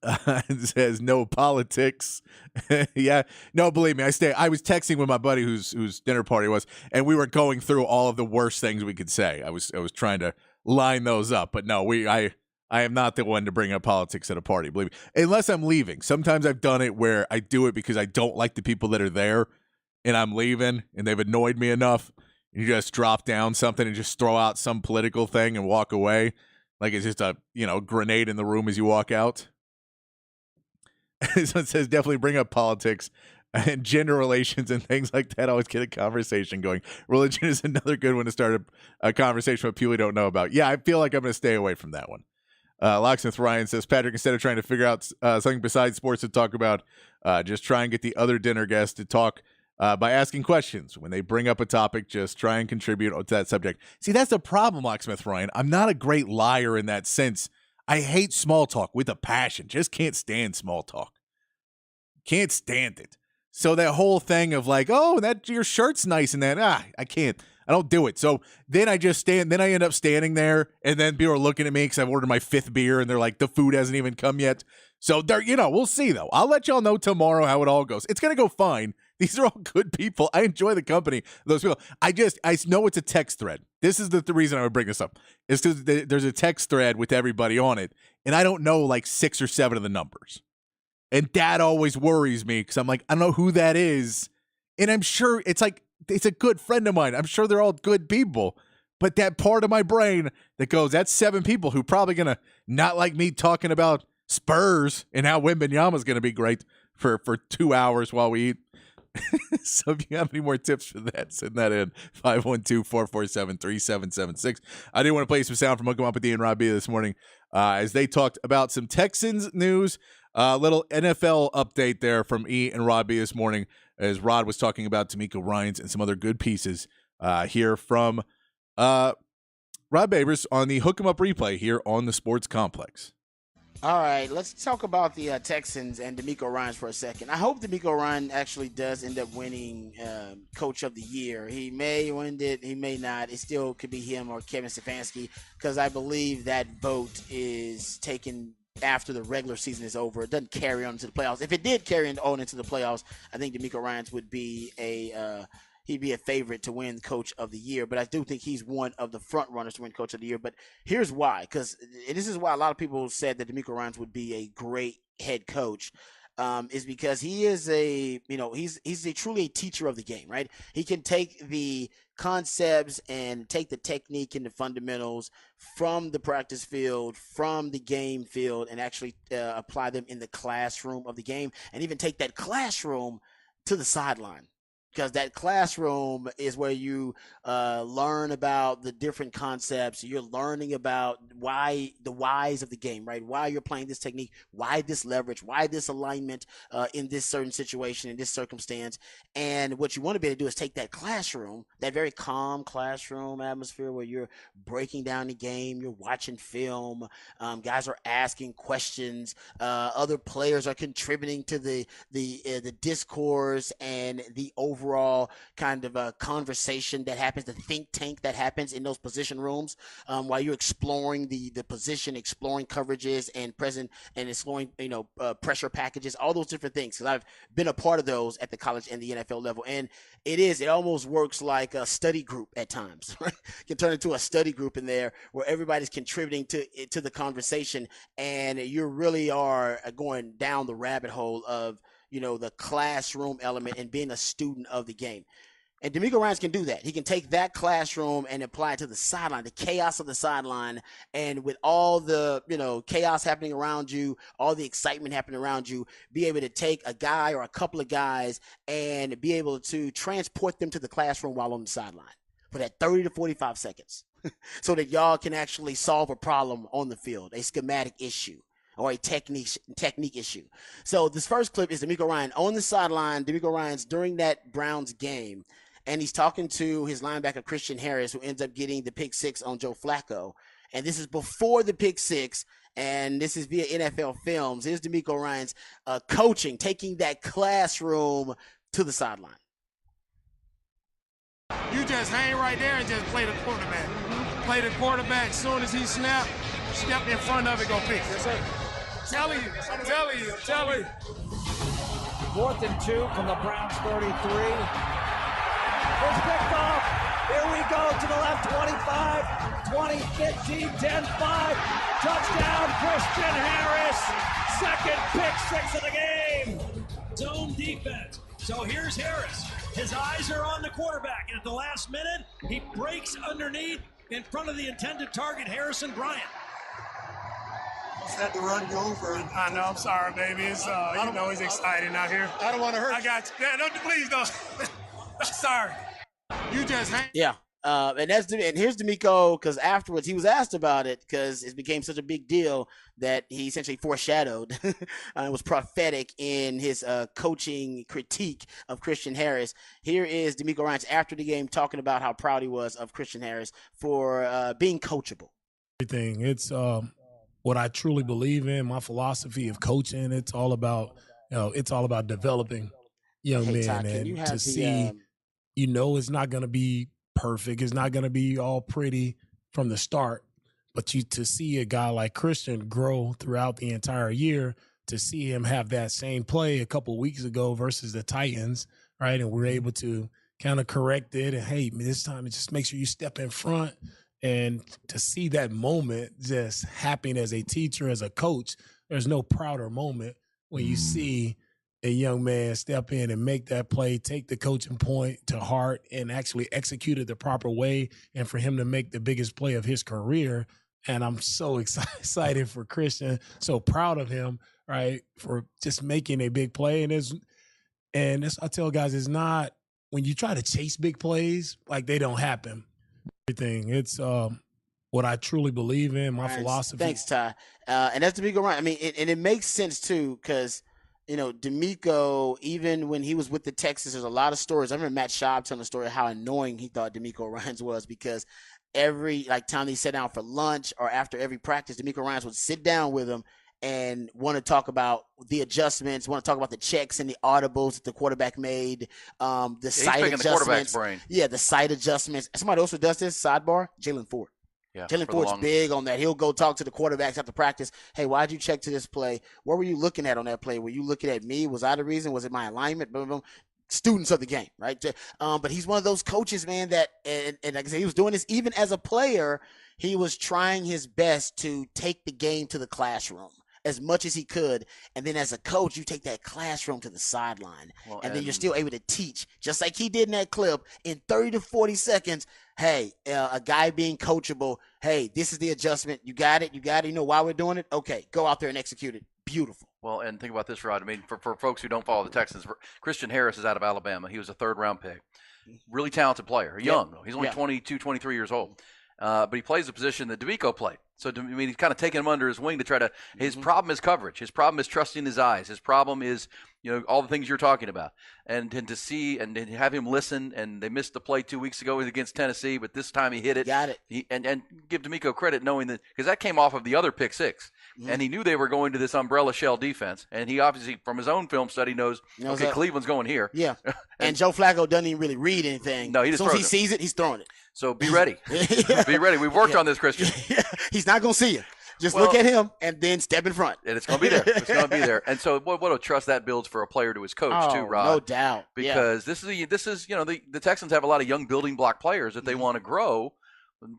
It says no politics. Yeah, no, believe me, I was texting with my buddy whose dinner party was, and we were going through all of the worst things we could say. I was trying to line those up, but no, I am not the one to bring up politics at a party, believe me, unless I'm leaving. Sometimes I've done it where I do it because I don't like the people that are there, and I'm leaving, and they've annoyed me enough. You just drop down something and just throw out some political thing and walk away, like it's just a grenade in the room as you walk out. So it says definitely bring up politics and gender relations and things like that. Always get a conversation going. Religion is another good one to start a conversation with people you don't know about. Yeah, I feel like I'm going to stay away from that one. Locksmith Ryan says, Patrick, instead of trying to figure out something besides sports to talk about, just try and get the other dinner guests to talk by asking questions. When they bring up a topic, just try and contribute to that subject. See, that's the problem, Locksmith Ryan. I'm not a great liar in that sense. I hate small talk with a passion. Just can't stand small talk. Can't stand it. So that whole thing of like, oh, that your shirt's nice and that, I can't. I don't do it. So then I just stand. Then I end up standing there, and then people are looking at me because I've ordered my 5th beer, and they're like, the food hasn't even come yet. So they're, we'll see though. I'll let y'all know tomorrow how it all goes. It's gonna go fine. These are all good people. I enjoy the company of those people. I know it's a text thread. This is the reason I would bring this up. Is because there's a text thread with everybody on it, and I don't know like 6 or 7 of the numbers. And that always worries me because I'm like, I don't know who that is. And I'm sure it's a good friend of mine. I'm sure they're all good people. But that part of my brain that goes, that's 7 people who probably going to not like me talking about Spurs and how Wembanyama is going to be great for 2 hours while we eat. So if you have any more tips for that, send that in 512-447-3776. I did want to play some sound from Uncle Muppet and Robbie this morning as they talked about some Texans news. Little NFL update there from E and Rod B this morning as Rod was talking about D'Amico Ryans and some other good pieces here from Rod Babers on the Hook 'em Up replay here on the Sports Complex. All right, let's talk about the Texans and D'Amico Ryans for a second. I hope D'Amico Ryans actually does end up winning Coach of the Year. He may win it, he may not. It still could be him or Kevin Stefanski because I believe that vote is taken after the regular season is over. It doesn't carry on into the playoffs. If it did carry on into the playoffs, I think D'Amico Ryans would be he'd be a favorite to win Coach of the Year. But I do think he's one of the front runners to win Coach of the Year. But here's why, because this is why a lot of people said that D'Amico Ryans would be a great head coach. Is because he is he's truly a teacher of the game, right? He can take the concepts and take the technique and the fundamentals from the practice field, from the game field, and actually apply them in the classroom of the game, and even take that classroom to the sideline. Because that classroom is where you learn about the different concepts. You're learning about the whys of the game, right? Why you're playing this technique, why this leverage, why this alignment in this certain situation, in this circumstance. And what you want to be able to do is take that classroom, that very calm classroom atmosphere where you're breaking down the game, you're watching film, guys are asking questions, other players are contributing to the discourse and the overall kind of a conversation that happens, the think tank that happens in those position rooms while you're exploring the position, exploring coverages and exploring pressure packages, all those different things. Because I've been a part of those at the college and the NFL level, and it almost works like a study group at times. Right? You can turn into a study group in there where everybody's contributing to the conversation, and you really are going down the rabbit hole of the classroom element and being a student of the game. And DeMeco Ryans can do that. He can take that classroom and apply it to the sideline, the chaos of the sideline, and with all the, chaos happening around you, all the excitement happening around you, be able to take a guy or a couple of guys and be able to transport them to the classroom while on the sideline for that 30 to 45 seconds so that y'all can actually solve a problem on the field, a schematic issue or a technique issue. So this first clip is DeMeco Ryans on the sideline, DeMeco Ryans during that Browns game. And he's talking to his linebacker, Christian Harris, who ends up getting the pick 6 on Joe Flacco. And this is before the pick 6, and this is via NFL Films. Here's DeMeco Ryans coaching, taking that classroom to the sideline. You just hang right there and just play the quarterback. Play the quarterback. As soon as he step in front of it, go pick. Yes, sir. Telling you. 4th and 2 from the Browns 33. It's picked off. Here we go to the left, 25, 20, 15, 10, 5. Touchdown, Christian Harris. Second pick 6 of the game. Zone defense. So here's Harris. His eyes are on the quarterback. And at the last minute, he breaks underneath in front of the intended target, Harrison Bryant. Let the run go for it. I know. I'm sorry, baby. It's it's exciting out here. I don't want to hurt you. I got you. Yeah, please don't. Sorry. You just hang. Yeah. And here's DeMeco, because afterwards he was asked about it because it became such a big deal that he essentially foreshadowed and was prophetic in his coaching critique of Christian Harris. Here is DeMeco Ryans after the game talking about how proud he was of Christian Harris for being coachable. Everything. It's what I truly believe in. My philosophy of coaching. It's all about developing young men, Todd, and to see. It's not going to be perfect. It's not going to be all pretty from the start. But to see a guy like Christian grow throughout the entire year, to see him have that same play a couple of weeks ago versus the Titans, right? And we're able to kind of correct it. And, hey, this time just make sure you step in front. And to see that moment just happening as a teacher, as a coach, there's no prouder moment when you see a young man step in and make that play, take the coaching point to heart, and actually execute it the proper way, and for him to make the biggest play of his career. And I'm so excited for Christian, so proud of him, right, for just making a big play. And I tell guys, it's not when you try to chase big plays, like they don't happen. Everything. It's what I truly believe in, my philosophy. Thanks, Ty. And that's DeMeco Ryans. I mean, and it makes sense too, because DeMeco, even when he was with the Texans, there's a lot of stories. I remember Matt Schaub telling a story of how annoying he thought DeMeco Ryans was, because every time they sat down for lunch or after every practice, DeMeco Ryans would sit down with him and want to talk about the adjustments, want to talk about the checks and the audibles that the quarterback made, the sight adjustments. The quarterback's brain. Yeah, the sight adjustments. Somebody else who does this, sidebar, Jalen Ford. Yeah, Jalen Ford's big on that. He'll go talk to the quarterbacks after practice. Hey, why'd you check to this play? What were you looking at on that play? Were you looking at me? Was I the reason? Was it my alignment? Boom, boom. Students of the game, right? But he's one of those coaches, man, that, and like I said, he was doing this even as a player. He was trying his best to take the game to the classroom as much as he could. And then as a coach, you take that classroom to the sideline. And then you're still able to teach, just like he did in that clip, in 30 to 40 seconds. Hey, a guy being coachable. Hey, this is the adjustment. You got it. You know why we're doing it? Okay, go out there and execute it. Beautiful. Well, and think about this, Rod. I mean, for folks who don't follow the Texans, Christian Harris is out of Alabama. He was a third-round pick. Really talented player. Young, though. He's only 22, 23 years old. But he plays a position that DeMeco played. So, he's kind of taking him under his wing to try to – his problem is coverage. His problem is trusting his eyes. His problem is, all the things you're talking about. And to see and to have him listen, and they missed the play 2 weeks ago against Tennessee, but this time he hit it. Got it. And give DeMeco credit knowing that – because that came off of the other pick six. And he knew they were going to this umbrella shell defense. And he obviously, from his own film study, knows okay, Cleveland's going here. Yeah. and Joe Flacco doesn't even really read anything. No, he just as soon as he sees it, he's throwing it. So be ready. Be ready. We've worked on this, Christian. He's not going to see you. Just look at him and then step in front. And it's going to be there. It's going to be there. And so what a trust that builds for a player to his coach too, Rod. No doubt. Because this is the Texans have a lot of young building block players that they want to grow.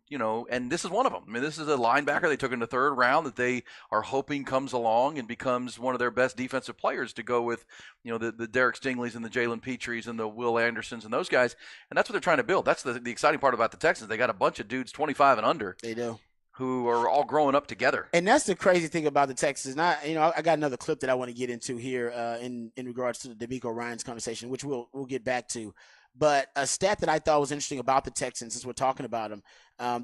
and this is one of them. I mean, this is a linebacker they took in the third round that they are hoping comes along and becomes one of their best defensive players to go with, the Derek Stingleys and the Jalen Petries and the Will Andersons and those guys. And that's what they're trying to build. That's the exciting part about the Texans. They got a bunch of dudes 25 and under. They do. Who are all growing up together. And that's the crazy thing about the Texans. I got another clip that I want to get into here in regards to the DeMeco Ryans conversation, which we'll get back to. But a stat that I thought was interesting about the Texans, since we're talking about them,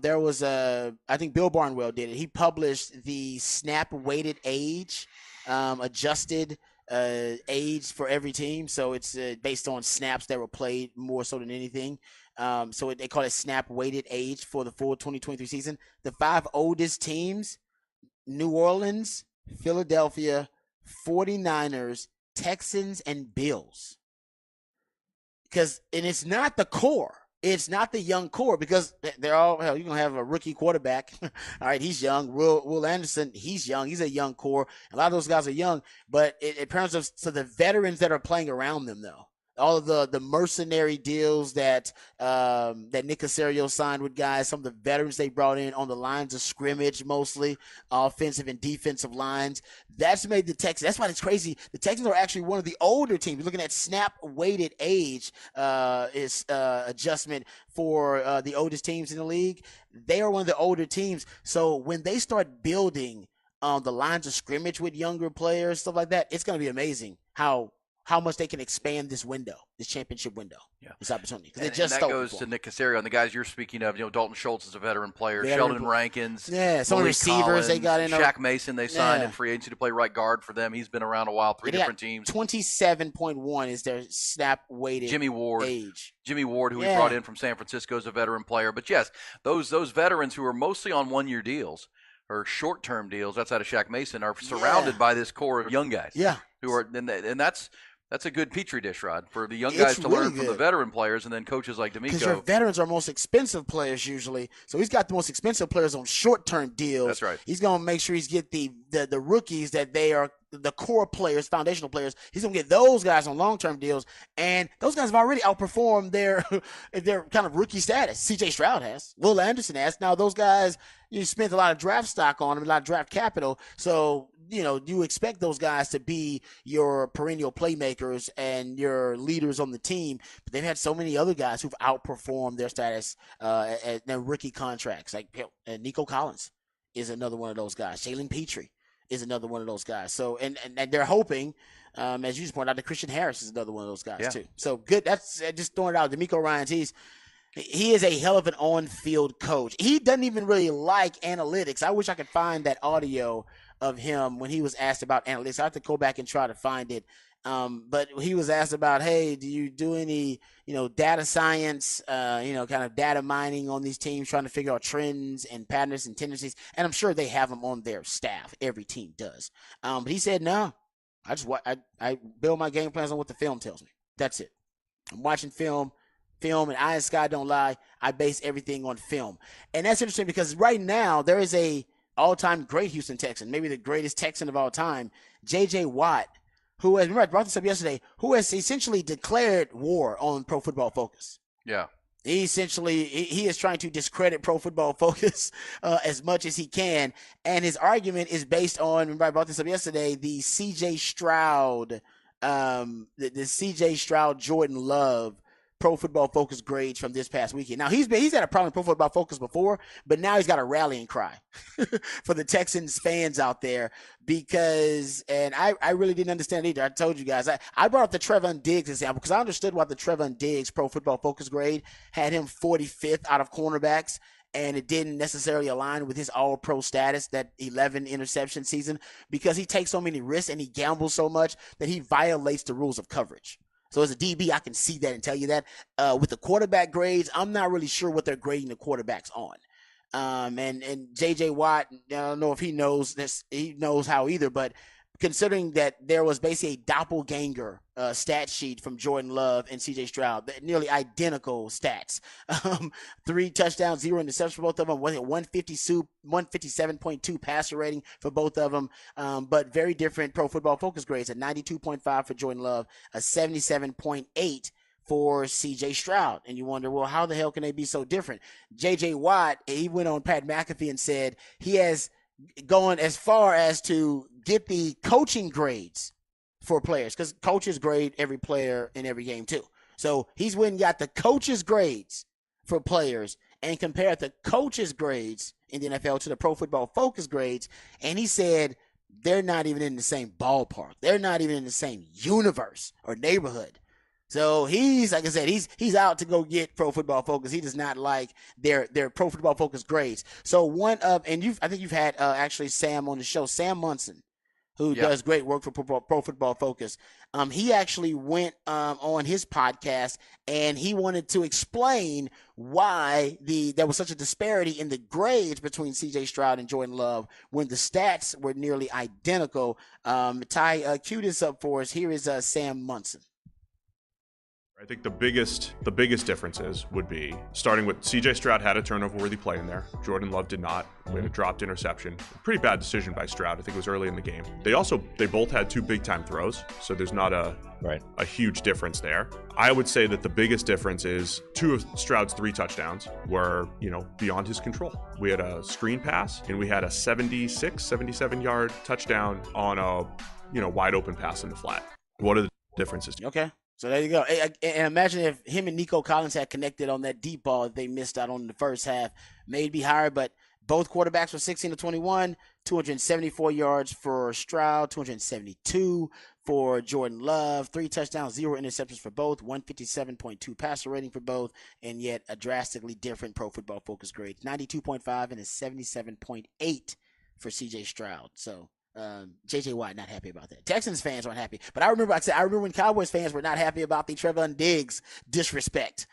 there was I think Bill Barnwell did it. He published the snap weighted age, adjusted age for every team. So it's based on snaps that were played more so than anything. So they call it snap weighted age for the full 2023 season. The 5 oldest teams: New Orleans, Philadelphia, 49ers, Texans, and Bills. And it's not the core. It's not the young core, because they're all, hell, you're going to have a rookie quarterback. All right, he's young. Will Anderson, he's young. He's a young core. A lot of those guys are young. But in terms of the veterans that are playing around them, though, all of the mercenary deals that Nick Caserio signed with guys, some of the veterans they brought in on the lines of scrimmage, mostly offensive and defensive lines, that's made the Texans. That's why it's crazy. The Texans are actually one of the older teams. You're looking at snap weighted age adjustment for the oldest teams in the league. They are one of the older teams. So when they start building the lines of scrimmage with younger players, stuff like that, it's going to be amazing how much they can expand this window, this championship window, this opportunity. And that goes to Nick Caserio and the guys you're speaking of. Dalton Schultz is a veteran player. Sheldon Rankins. Yeah, some receivers Collins, they got in. Shaq Mason they signed in free agency to play right guard for them. He's been around a while, 3 different teams. 27.1 is their snap weighted Jimmy Ward, age. Jimmy Ward, who we brought in from San Francisco, is a veteran player. But yes, those veterans who are mostly on 1-year deals or short-term deals outside of Shaq Mason are surrounded by this core of young guys. Yeah. Who are and that's a good petri dish, Rod, for the young guys to learn from the veteran players, and then coaches like DeMeco. Because your veterans are most expensive players usually. So he's got the most expensive players on short-term deals. That's right. He's going to make sure he's get the rookies that they are the core players, foundational players. He's going to get those guys on long-term deals, and those guys have already outperformed their kind of rookie status. C.J. Stroud has. Will Anderson has. Now, those guys, you spent a lot of draft stock on them, a lot of draft capital, so you expect those guys to be your perennial playmakers and your leaders on the team, but they've had so many other guys who've outperformed their status at their rookie contracts. Like Nico Collins is another one of those guys. Jalen Petrie is another one of those guys. So, and they're hoping, as you just pointed out, that Christian Harris is another one of those guys too. So good. That's just throwing it out. DeMeco Ryans, he is a hell of an on-field coach. He doesn't even really like analytics. I wish I could find that audio of him when he was asked about analytics. I have to go back and try to find it. But he was asked about, hey, do you do any, data science, kind of data mining on these teams, trying to figure out trends and patterns and tendencies? And I'm sure they have them on their staff. Every team does. But he said, no, I build my game plans on what the film tells me. That's it. I'm watching film, and eye and sky don't lie. I base everything on film. And that's interesting because right now there is a all-time great Houston Texan, maybe the greatest Texan of all time, J.J. Watt, who has, remember I brought this up yesterday, who has essentially declared war on Pro Football Focus. Yeah. He is trying to discredit Pro Football Focus as much as he can. And his argument is based on, remember I brought this up yesterday, the C.J. Stroud, the C.J. Stroud, Jordan Love Pro Football Focus grades from this past weekend. Now he's had a problem with Pro Football Focus before, but now he's got a rallying cry for the Texans fans out there because, and I really didn't understand either. I told you guys, I brought up the Trevon Diggs example because I understood why the Trevon Diggs Pro Football Focus grade had him 45th out of cornerbacks, and it didn't necessarily align with his all-pro status, that 11 interception season, because he takes so many risks and he gambles so much that he violates the rules of coverage. So as a DB, I can see that and tell you that. With the quarterback grades, I'm not really sure what they're grading the quarterbacks on. And J.J. Watt, I don't know if he knows this. He knows how either, but considering that there was basically a doppelganger stat sheet from Jordan Love and C.J. Stroud, nearly identical stats. 3 touchdowns, 0 interceptions for both of them. 157.2 passer rating for both of them, but very different Pro Football Focus grades. A 92.5 for Jordan Love, a 77.8 for C.J. Stroud. And you wonder, well, how the hell can they be so different? J.J. Watt, he went on Pat McAfee and said he has gone as far as to get the coaching grades for players, because coaches grade every player in every game too. So he's went and got the coaches' grades for players and compared the coaches' grades in the NFL to the Pro Football Focus grades, and he said they're not even in the same ballpark. They're not even in the same universe or neighborhood. So he's, like I said, he's out to go get Pro Football Focus. He does not like their Pro Football Focus grades. So I think you've had actually Sam on the show, Sam Munson, who does great work for Pro Football Focus. He actually went on his podcast and he wanted to explain why there was such a disparity in the grades between C.J. Stroud and Jordan Love when the stats were nearly identical. Ty, cue this up for us. Here is Sam Munson. I think the biggest differences would be starting with C.J. Stroud had a turnover-worthy play in there. Jordan Love did not. We had a dropped interception. Pretty bad decision by Stroud. I think it was early in the game. They both had 2 big-time throws, so there's not a huge difference there. I would say that the biggest difference is 2 of Stroud's 3 touchdowns were, beyond his control. We had a screen pass, and we had a 77-yard touchdown on a, wide open pass in the flat. What are the differences? Okay. So there you go. And imagine if him and Nico Collins had connected on that deep ball that they missed out on in the first half. Maybe higher, but both quarterbacks were 16 to 21, 274 yards for Stroud, 272 for Jordan Love, 3 touchdowns, 0 interceptions for both, 157.2 passer rating for both, and yet a drastically different Pro Football Focus grade, 92.5 and a 77.8 for C.J. Stroud. So J.J. Watt not happy about that. Texans fans aren't happy, but I remember when Cowboys fans were not happy about the Trevon Diggs disrespect.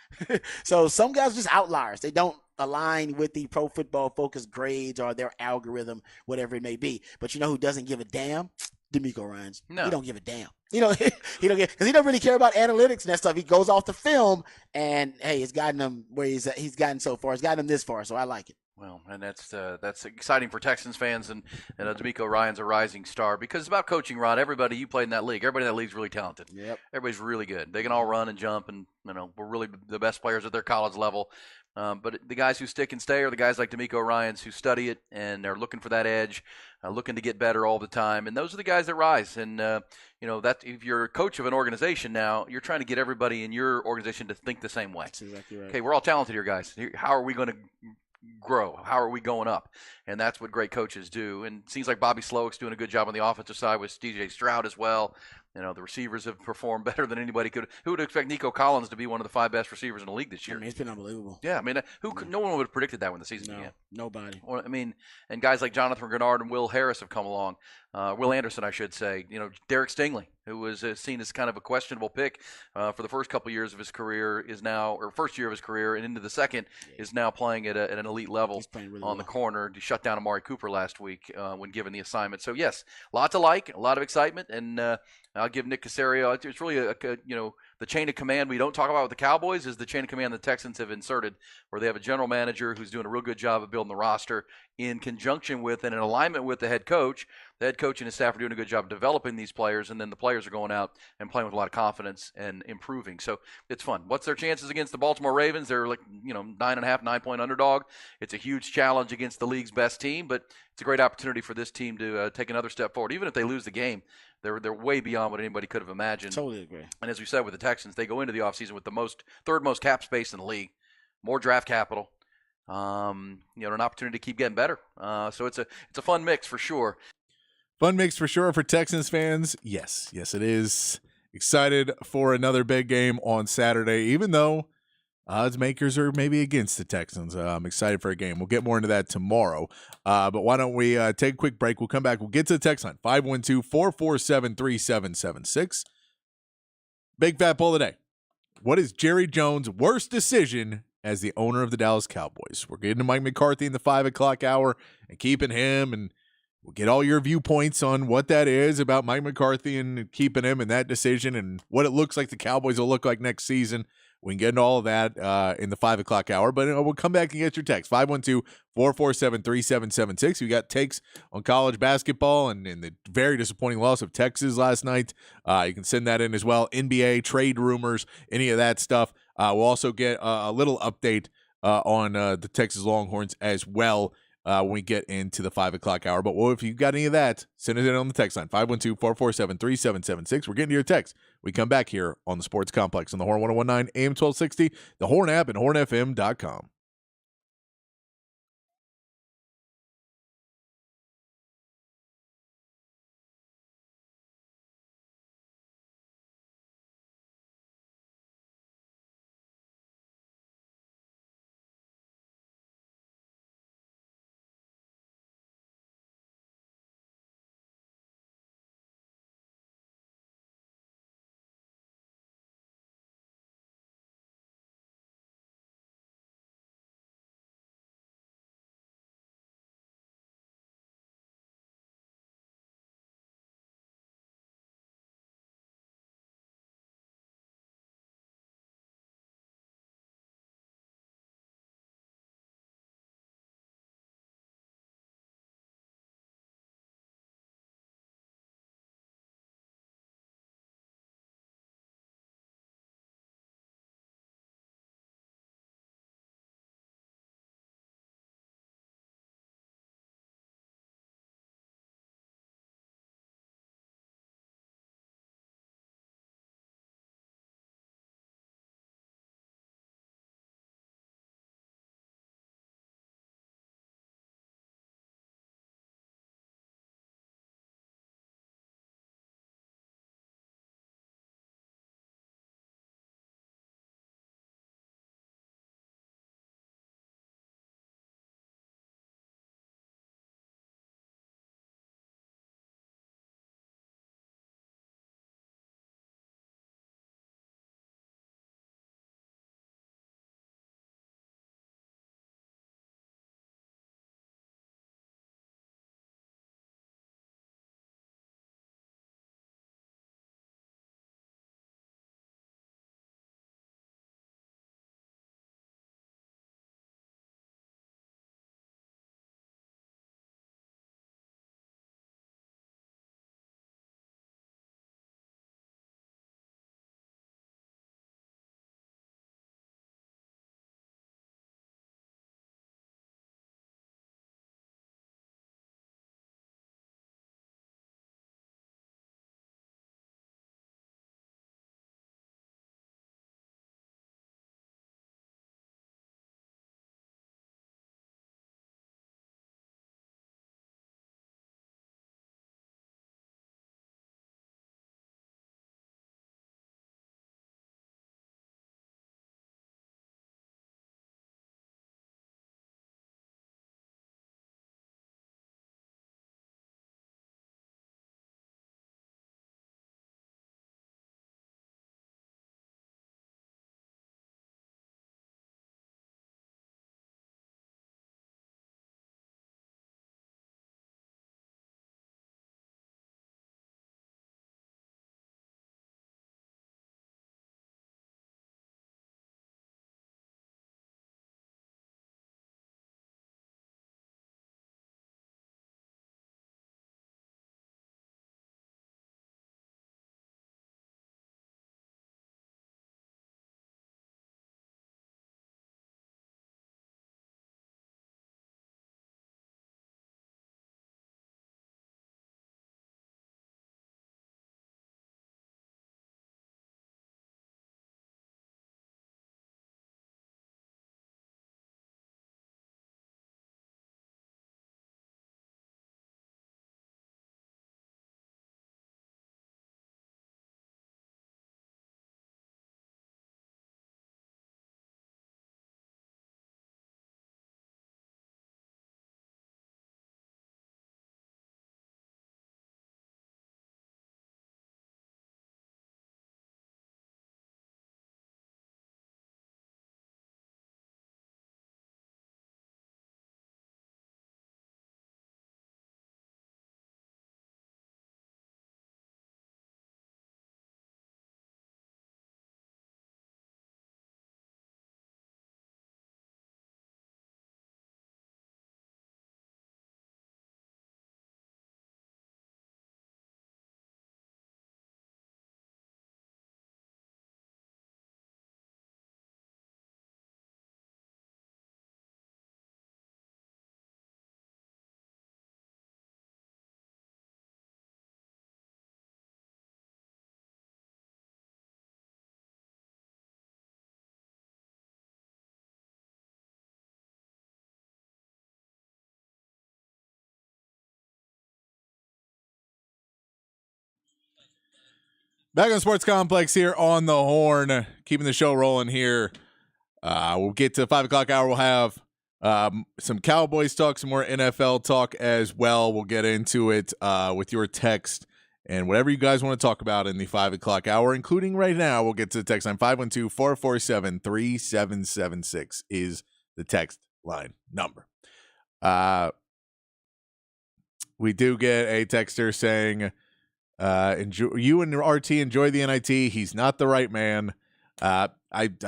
So some guys are just outliers. They don't align with the Pro Football Focus grades or their algorithm, whatever it may be. But you know who doesn't give a damn? DeMeco Ryans. No. He don't give a damn. He don't because he don't really care about analytics and that stuff. He goes off the film, and hey, it's gotten him where he's gotten so far. It's gotten him this far, so I like it. Well, and that's exciting for Texans fans, and DeMeco Ryans a rising star because it's about coaching, Ron. Everybody, you played in that league. Everybody in that league is really talented. Yep. Everybody's really good. They can all run and jump, and we're really the best players at their college level. But the guys who stick and stay are the guys like DeMeco Ryans who study it and they're looking for that edge, looking to get better all the time. And those are the guys that rise. And that if you're a coach of an organization now, you're trying to get everybody in your organization to think the same way. That's exactly right. Okay, we're all talented here, guys. How are we going to grow? How are we going up? And that's what great coaches do. And it seems like Bobby Slowick's doing a good job on the offensive side with DJ Stroud as well. The receivers have performed better than anybody could. Who would expect Nico Collins to be one of the 5 best receivers in the league this year? It's been unbelievable. Yeah, no one would have predicted that when the season began. Nobody. And guys like Jonathan Grenard and Will Harris have come along. Will Anderson, I should say. Derek Stingley, who was seen as kind of a questionable pick for the first couple years of his career, first year of his career and into the second, is now playing at an elite level the corner. He shut down Amari Cooper last week when given the assignment. So yes, lots to like, a lot of excitement, and I'll give Nick Caserio. It's really the chain of command we don't talk about with the Cowboys is the chain of command the Texans have inserted, where they have a general manager who's doing a real good job of building the roster in conjunction with and in alignment with the head coach. The head coach and his staff are doing a good job of developing these players, and then the players are going out and playing with a lot of confidence and improving. So it's fun. What's their chances against the Baltimore Ravens? They're 9.5-9-point underdog. It's a huge challenge against the league's best team, but it's a great opportunity for this team to take another step forward. Even if they lose the game, they're way beyond what anybody could have imagined. Totally agree. And as we said with the Texans, they go into the offseason with the third most cap space in the league, more draft capital, an opportunity to keep getting better. So it's a fun mix for sure. Fun mix for sure for Texans fans. Yes, it is. Excited for another big game on Saturday, even though odds makers are maybe against the Texans. I'm excited for a game. We'll get more into that tomorrow. But why don't we take a quick break? We'll come back. We'll get to the text line, 512-447-3776. Big fat poll today. What is Jerry Jones' worst decision as the owner of the Dallas Cowboys? We're getting to Mike McCarthy in the 5 o'clock hour and keeping him, and we'll get all your viewpoints on what that is about Mike McCarthy and keeping him and that decision and what it looks like the Cowboys will look like next season. We can get into all of that in the 5 o'clock hour, but we'll come back and get your text. 512-447-3776. We got takes on college basketball and the very disappointing loss of Texas last night. You can send that in as well. NBA, trade rumors, any of that stuff. We'll also get a little update on the Texas Longhorns as well when we get into the 5 o'clock hour. But if you've got any of that, send it in on the text line, 512-447-3776. We're getting to your text. We come back here on the Sports Complex on the Horn 1019 AM 1260, the Horn app, and hornfm.com. Back on Sports Complex here on the Horn, keeping the show rolling here. We'll get to the 5 o'clock hour. We'll have some Cowboys talk, some more NFL talk as well. We'll get into it with your text and whatever you guys want to talk about in the 5 o'clock hour, including right now. We'll get to the text line. 512-447-3776 is the text line number. We do get a texter saying, you and RT enjoy the NIT. He's not the right man. I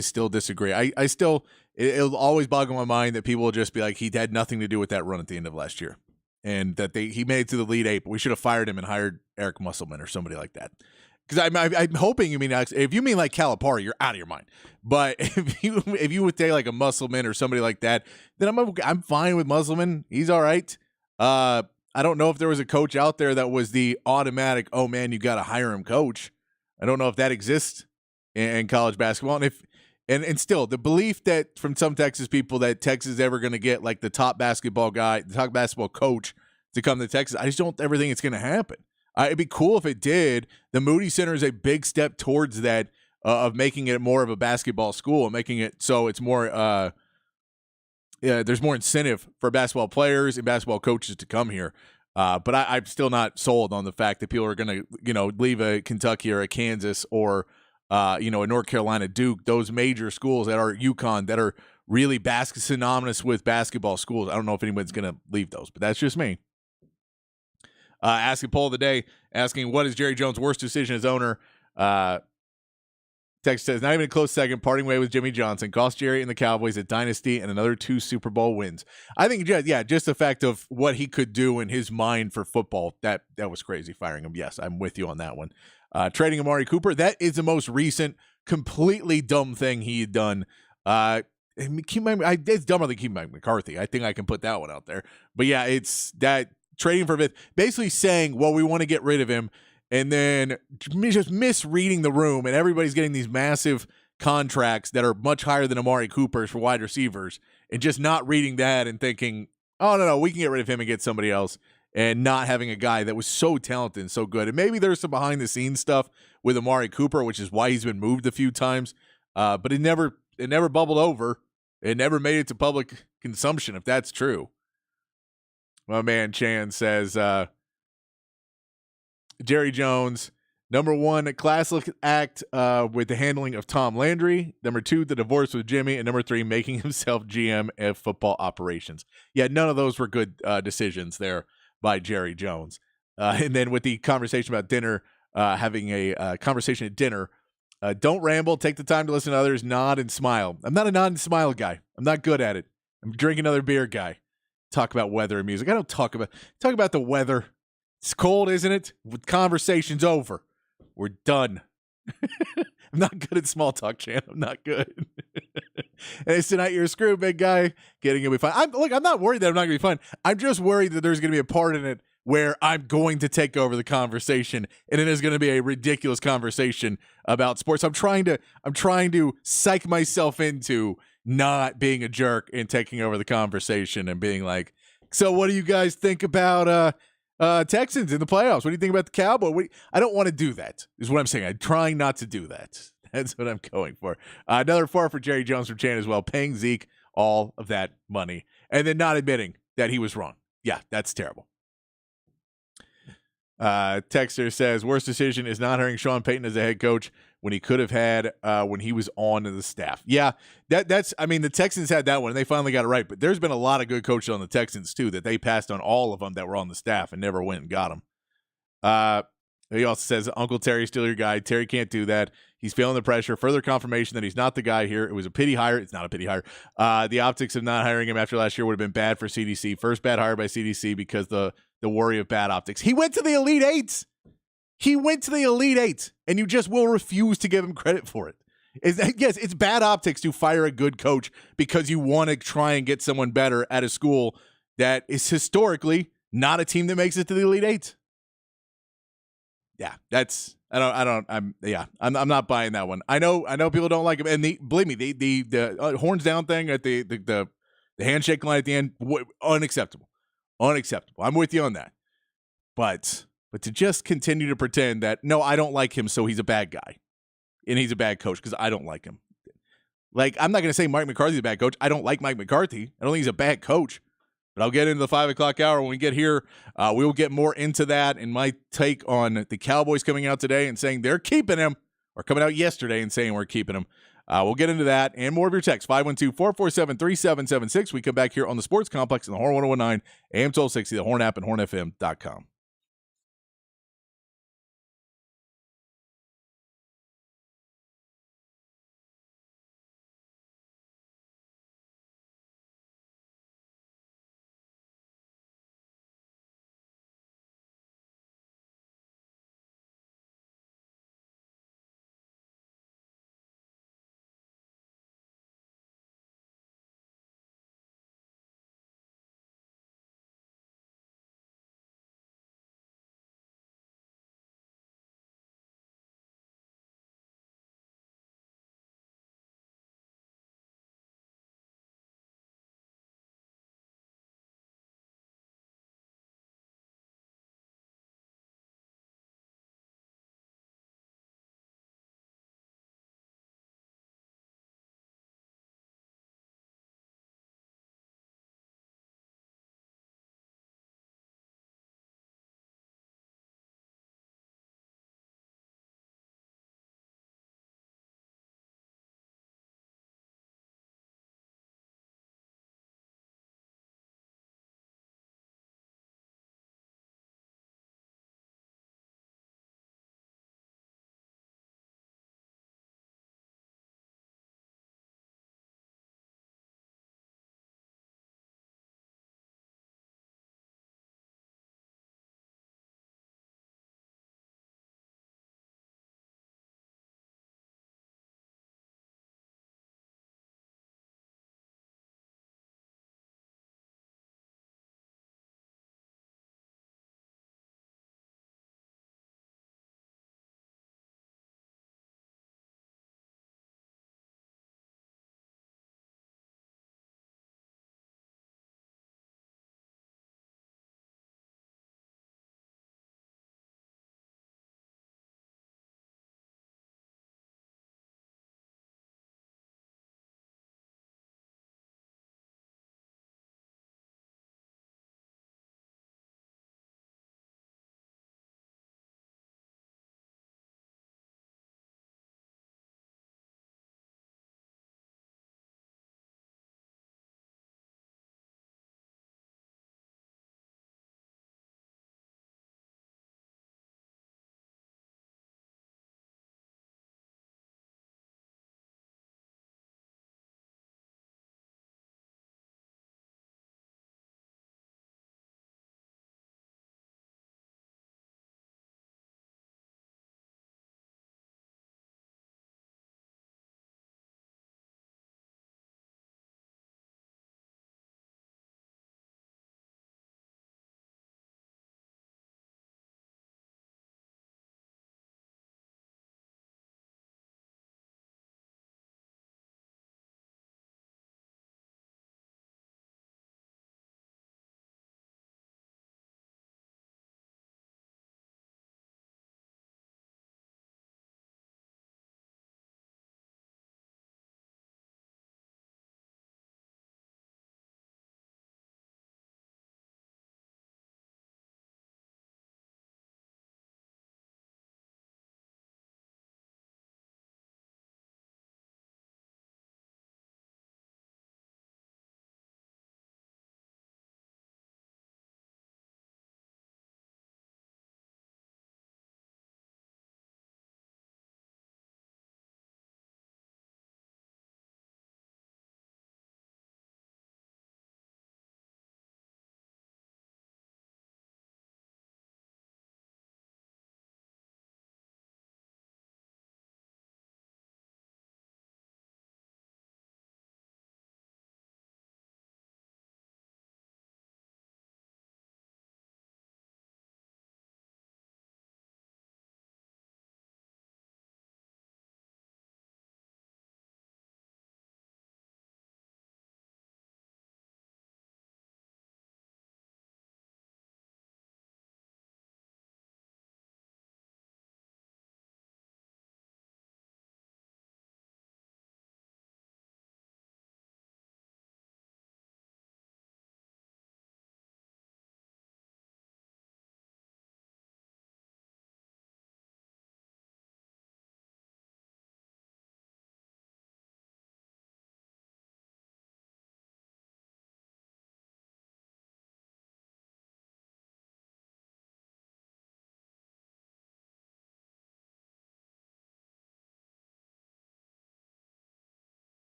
still disagree. I still, it'll always boggle my mind that people will just be like, he had nothing to do with that run at the end of last year. And that he made it to the Elite Eight, but we should have fired him and hired Eric Musselman or somebody like that. Because I'm hoping you mean, if you mean like Calipari, you're out of your mind. But if you would say like a Musselman or somebody like that, then I'm fine with Musselman. He's all right. I don't know if there was a coach out there that was the automatic, oh man, you got to hire him coach. I don't know if that exists in college basketball. And still, the belief that from some Texas people that Texas is ever going to get like the top basketball guy, the top basketball coach to come to Texas, I just don't ever think it's going to happen. It'd be cool if it did. The Moody Center is a big step towards that, of making it more of a basketball school and making it so it's more there's more incentive for basketball players and basketball coaches to come here. But I'm still not sold on the fact that people are going to, leave a Kentucky or a Kansas or a North Carolina, Duke, those major schools that are UConn that are really synonymous with basketball schools. I don't know if anyone's going to leave those, but that's just me. Asking poll of the day, asking what is Jerry Jones' worst decision as owner? Text says, not even a close second, parting way with Jimmy Johnson. Cost Jerry and the Cowboys a dynasty and another 2 Super Bowl wins. I think, just the fact of what he could do in his mind for football, that was crazy firing him. Yes, I'm with you on that one. Trading Amari Cooper, that is the most recent, completely dumb thing he had done. It's dumber than keeping Mike McCarthy. I think I can put that one out there. But yeah, it's that trading for Vic, basically saying, well, we want to get rid of him. And then just misreading the room, and everybody's getting these massive contracts that are much higher than Amari Cooper's for wide receivers, and just not reading that and thinking, oh, no, we can get rid of him and get somebody else, and not having a guy that was so talented and so good. And maybe there's some behind-the-scenes stuff with Amari Cooper, which is why he's been moved a few times, but it never bubbled over. It never made it to public consumption, if that's true. My man Chan says, Jerry Jones, number 1, a classic act with the handling of Tom Landry. Number 2, the divorce with Jimmy. And number 3, making himself GM of football operations. Yeah, none of those were good decisions there by Jerry Jones. And then with the conversation about dinner, having a conversation at dinner, don't ramble, take the time to listen to others, nod and smile. I'm not a nod and smile guy. I'm not good at it. I'm drink another beer guy. Talk about weather and music. I don't talk about the weather. It's cold, isn't it? Conversation's over. We're done. I'm not good at small talk, Chan. I'm not good. And it's tonight you're screwed, big guy. It'll be fine. I'm not worried that I'm not going to be fine. I'm just worried that there's going to be a part in it where I'm going to take over the conversation, and it is going to be a ridiculous conversation about sports. I'm trying to psych myself into not being a jerk and taking over the conversation and being like, so what do you guys think about Texans in the playoffs? What do you think about the Cowboys? I don't want to do that, is what I'm saying. I'm trying not to do that. That's what I'm going for. Another 4 for Jerry Jones from Chan as well, paying Zeke all of that money and then not admitting that he was wrong. Yeah, that's terrible. Texter says, worst decision is not hiring Sean Payton as a head coach when he could have had when he was on the staff. Yeah, that's the Texans had that one, and they finally got it right. But there's been a lot of good coaches on the Texans, too, that they passed on all of them that were on the staff and never went and got them. He also says, Uncle Terry's still your guy. Terry can't do that. He's feeling the pressure. Further confirmation that he's not the guy here. It was a pity hire. It's not a pity hire. The optics of not hiring him after last year would have been bad for CDC. First bad hire by CDC because the worry of bad optics. He went to the Elite Eight. And you just will refuse to give him credit for it. Yes, it's bad optics to fire a good coach because you want to try and get someone better at a school that is historically not a team that makes it to the Elite Eight. Yeah, I'm not buying that one. I know people don't like him, and believe me, the horns down thing at the handshake line at the end, unacceptable. I'm with you on that. But But to just continue to pretend that, no, I don't like him, so he's a bad guy. And he's a bad coach because I don't like him. Like, I'm not going to say Mike McCarthy's a bad coach. I don't like Mike McCarthy. I don't think he's a bad coach. But I'll get into the 5 o'clock hour when we get here. We will get more into that and my take on the Cowboys coming out today and saying they're keeping him, or coming out yesterday and saying we're keeping him. We'll get into that and more of your text. 512-447-3776. We come back here on the Sports Complex in the Horn 1019, AM 1260, the Horn app, and hornfm.com.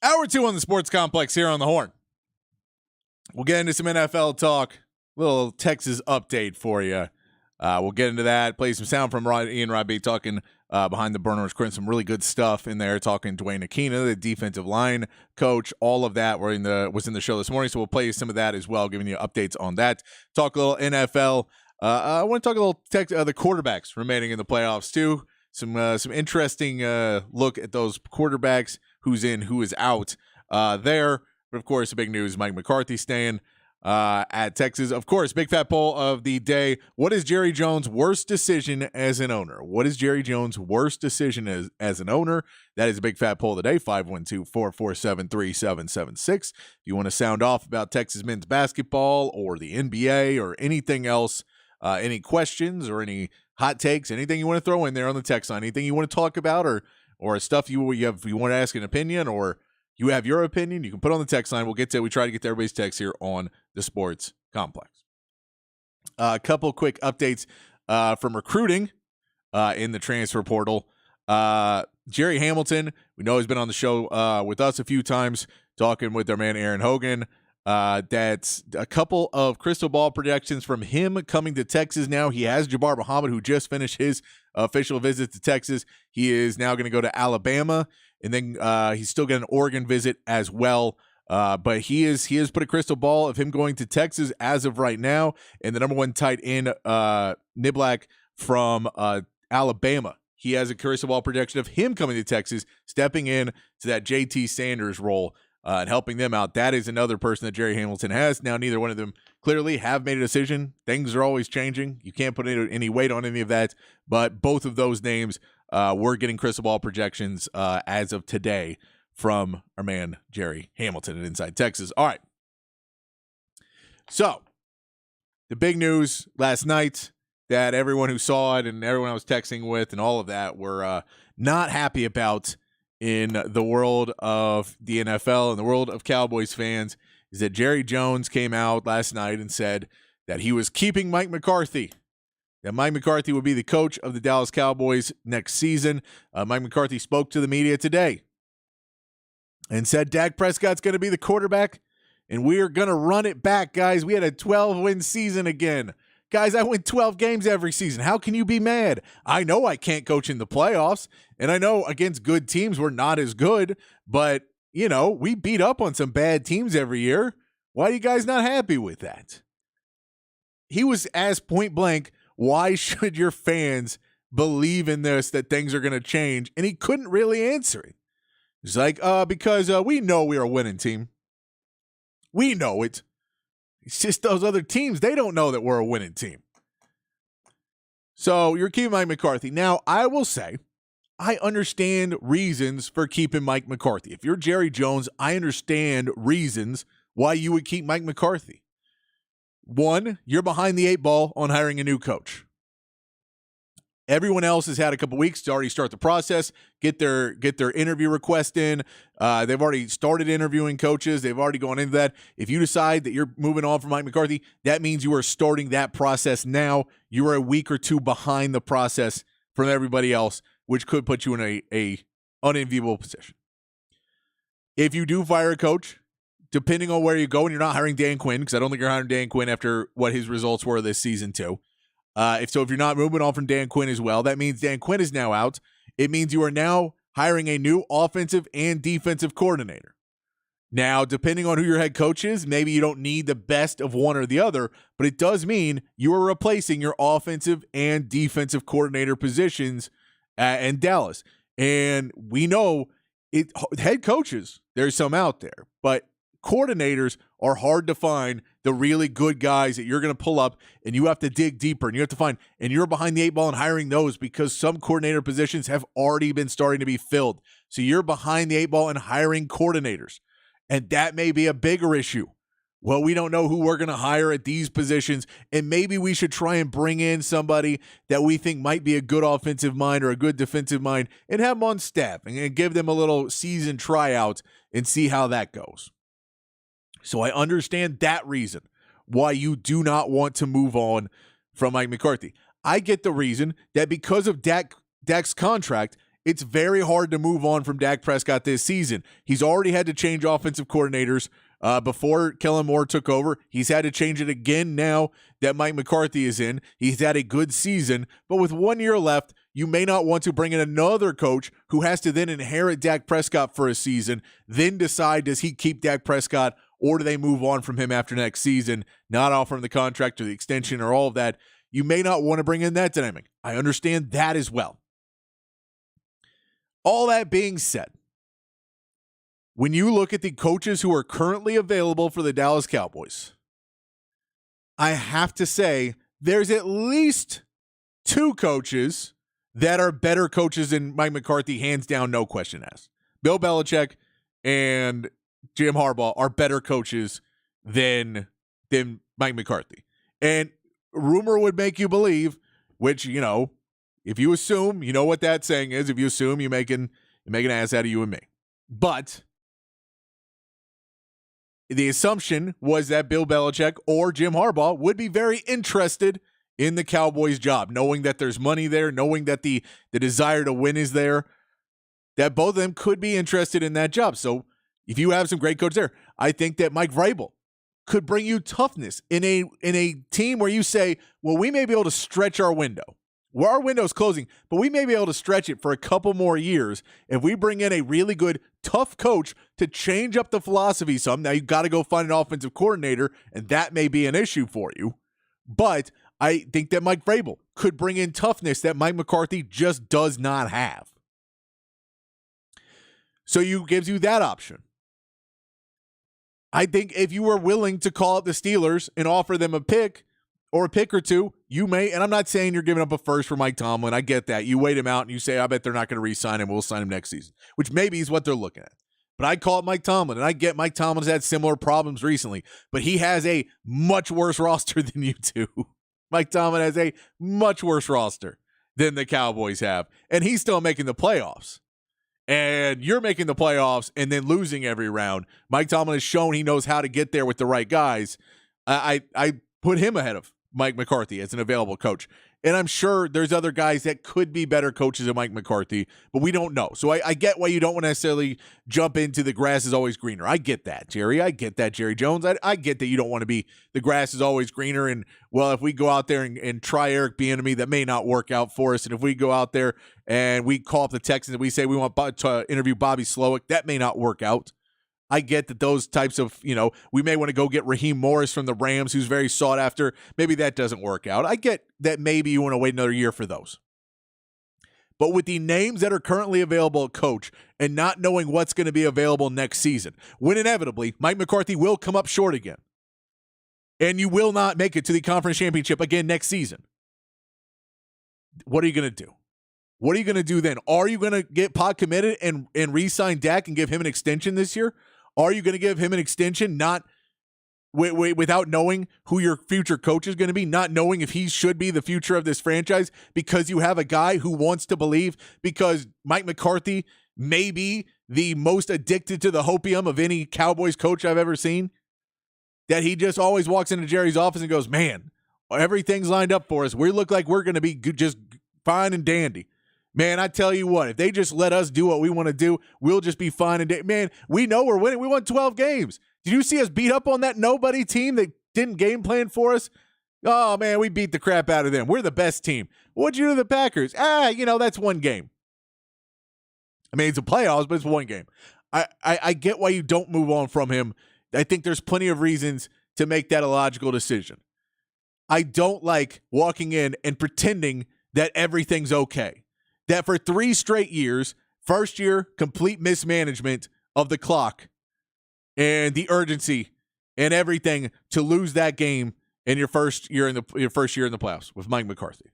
Hour 2 on the Sports Complex here on the Horn. We'll get into some NFL talk. Little Texas update for you. We'll get into that. Play some sound from Ian Robbie talking behind the burners. Some really good stuff in there. Talking Dwayne Aquina, the defensive line coach. All of that was in the show this morning. So we'll play some of that as well, giving you updates on that. Talk a little NFL. I want to talk a little the quarterbacks remaining in the playoffs too. Some interesting look at those quarterbacks. Who's in, who is out there. But, of course, the big news, Mike McCarthy staying at Texas. Of course, big fat poll of the day. What is Jerry Jones' worst decision as an owner? What is Jerry Jones' worst decision as an owner? That is a big fat poll of the day, 512-447-3776. If you want to sound off about Texas men's basketball or the NBA or anything else, any questions or any hot takes, anything you want to throw in there on the text line, anything you want to talk about or stuff you want to ask an opinion or you have your opinion, you can put on the text line. We try to get to everybody's text here on the Sports Complex. A couple quick updates from recruiting in the transfer portal. Jerry Hamilton, we know he's been on the show with us a few times, talking with our man Aaron Hogan. That's a couple of crystal ball projections from him coming to Texas now. He has Jabbar Muhammad, who just finished his official visit to Texas. He is now going to go to Alabama, and then he's still got an Oregon visit as well. But he has put a crystal ball of him going to Texas as of right now, and the number one tight end, Niblack from Alabama. He has a crystal ball projection of him coming to Texas, stepping in to that JT Sanders role. And helping them out. That is another person that Jerry Hamilton has. Now, neither one of them clearly have made a decision. Things are always changing. You can't put any weight on any of that. But both of those names, we're getting crystal ball projections as of today from our man Jerry Hamilton at Inside Texas. All right. So, the big news last night that everyone who saw it and everyone I was texting with and all of that were not happy about in the world of the NFL and the world of Cowboys fans is that Jerry Jones came out last night and said that he was keeping Mike McCarthy, that Mike McCarthy would be the coach of the Dallas Cowboys next season. Mike McCarthy spoke to the media today and said Dak Prescott's going to be the quarterback, and we are going to run it back, guys. We had a 12-win season again. Guys, I win 12 games every season. How can you be mad? I know I can't coach in the playoffs, and I know against good teams we're not as good, but, we beat up on some bad teams every year. Why are you guys not happy with that? He was asked point blank, why should your fans believe in this, that things are going to change? And he couldn't really answer it. He's like, because we know we're a winning team. We know it. It's just those other teams, they don't know that we're a winning team. So you're keeping Mike McCarthy. Now, I will say, I understand reasons for keeping Mike McCarthy. If you're Jerry Jones, I understand reasons why you would keep Mike McCarthy. One, you're behind the 8 ball on hiring a new coach. Everyone else has had a couple weeks to already start the process, get their interview request in. They've already started interviewing coaches. They've already gone into that. If you decide that you're moving on from Mike McCarthy, that means you are starting that process now. You are a week or two behind the process from everybody else, which could put you in a unenviable position. If you do fire a coach, depending on where you go, and you're not hiring Dan Quinn, because I don't think you're hiring Dan Quinn after what his results were this season too. If you're not moving on from Dan Quinn as well, that means Dan Quinn is now out. It means you are now hiring a new offensive and defensive coordinator. Now, depending on who your head coach is, maybe you don't need the best of one or the other, but it does mean you are replacing your offensive and defensive coordinator positions in Dallas. And we know head coaches, there's some out there, but coordinators are hard to find, the really good guys that you're going to pull up, and you have to dig deeper, and you have to find, and you're behind the 8 ball and hiring those because some coordinator positions have already been starting to be filled. So you're behind the 8 ball and hiring coordinators, and that may be a bigger issue. Well, we don't know who we're going to hire at these positions, and maybe we should try and bring in somebody that we think might be a good offensive mind or a good defensive mind and have them on staff and give them a little season tryout and see how that goes. So I understand that reason why you do not want to move on from Mike McCarthy. I get the reason that because of Dak's contract, it's very hard to move on from Dak Prescott this season. He's already had to change offensive coordinators before Kellen Moore took over. He's had to change it again now that Mike McCarthy is in. He's had a good season, but with 1 year left, you may not want to bring in another coach who has to then inherit Dak Prescott for a season, then decide, does he keep Dak Prescott or do they move on from him after next season, not offer him the contract or the extension or all of that. You may not want to bring in that dynamic. I understand that as well. All that being said, when you look at the coaches who are currently available for the Dallas Cowboys, I have to say there's at least 2 coaches that are better coaches than Mike McCarthy, hands down, no question asked. Bill Belichick and Jim Harbaugh are better coaches than Mike McCarthy. And rumor would make you believe, which, you know, if you assume, you know what that saying is. If you assume, you make an ass out of you and me. But the assumption was that Bill Belichick or Jim Harbaugh would be very interested in the Cowboys job, knowing that there's money there, knowing that the desire to win is there, that both of them could be interested in that job. So if you have some great coaches there, I think that Mike Vrabel could bring you toughness in a team where you say, well, we may be able to stretch our window. Well, our window's closing, but we may be able to stretch it for a couple more years if we bring in a really good, tough coach to change up the philosophy some. Now, you got to go find an offensive coordinator, and that may be an issue for you. But I think that Mike Vrabel could bring in toughness that Mike McCarthy just does not have. So you gives you that option. I think if you were willing to call up the Steelers and offer them a pick or a pick or two, you may, and I'm not saying you're giving up a first for Mike Tomlin. I get that. You wait him out and you say, I bet they're not going to re-sign him. We'll sign him next season, which maybe is what they're looking at. But I call it Mike Tomlin, and I get Mike Tomlin's had similar problems recently, but he has a much worse roster than you do. Mike Tomlin has a much worse roster than the Cowboys have, and he's still making the playoffs. And you're making the playoffs and then losing every round. Mike Tomlin has shown he knows how to get there with the right guys. I put him ahead of Mike McCarthy as an available coach. And I'm sure there's other guys that could be better coaches than Mike McCarthy, but we don't know. So I get why you don't want to necessarily jump into the grass is always greener. I get that, Jerry. I get that, Jerry Jones. I get that you don't want to be the grass is always greener. And, well, if we go out there and try Eric Bieniemy, that may not work out for us. And if we go out there and we call up the Texans and we say we want to interview Bobby Slowick, that may not work out. I get that those types of, we may want to go get Raheem Morris from the Rams, who's very sought after. Maybe that doesn't work out. I get that maybe you want to wait another year for those. But with the names that are currently available at coach and not knowing what's going to be available next season, when inevitably Mike McCarthy will come up short again, and you will not make it to the conference championship again next season, what are you going to do? What are you going to do then? Are you going to get Pod committed and re-sign Dak and give him an extension this year? Are you going to give him an extension not without knowing who your future coach is going to be, not knowing if he should be the future of this franchise because you have a guy who wants to believe because Mike McCarthy may be the most addicted to the hopium of any Cowboys coach I've ever seen, that he just always walks into Jerry's office and goes, man, everything's lined up for us. We look like we're going to be just fine and dandy. Man, I tell you what, if they just let us do what we want to do, we'll just be fine. And man, we know we're winning. We won 12 games. Did you see us beat up on that nobody team that didn't game plan for us? Oh, man, we beat the crap out of them. We're the best team. What'd you do to the Packers? That's one game. I mean, it's a playoffs, but it's one game. I get why you don't move on from him. I think there's plenty of reasons to make that a logical decision. I don't like walking in and pretending that everything's okay. That for 3 straight years, first year, complete mismanagement of the clock and the urgency and everything to lose that game in your first year in the playoffs with Mike McCarthy.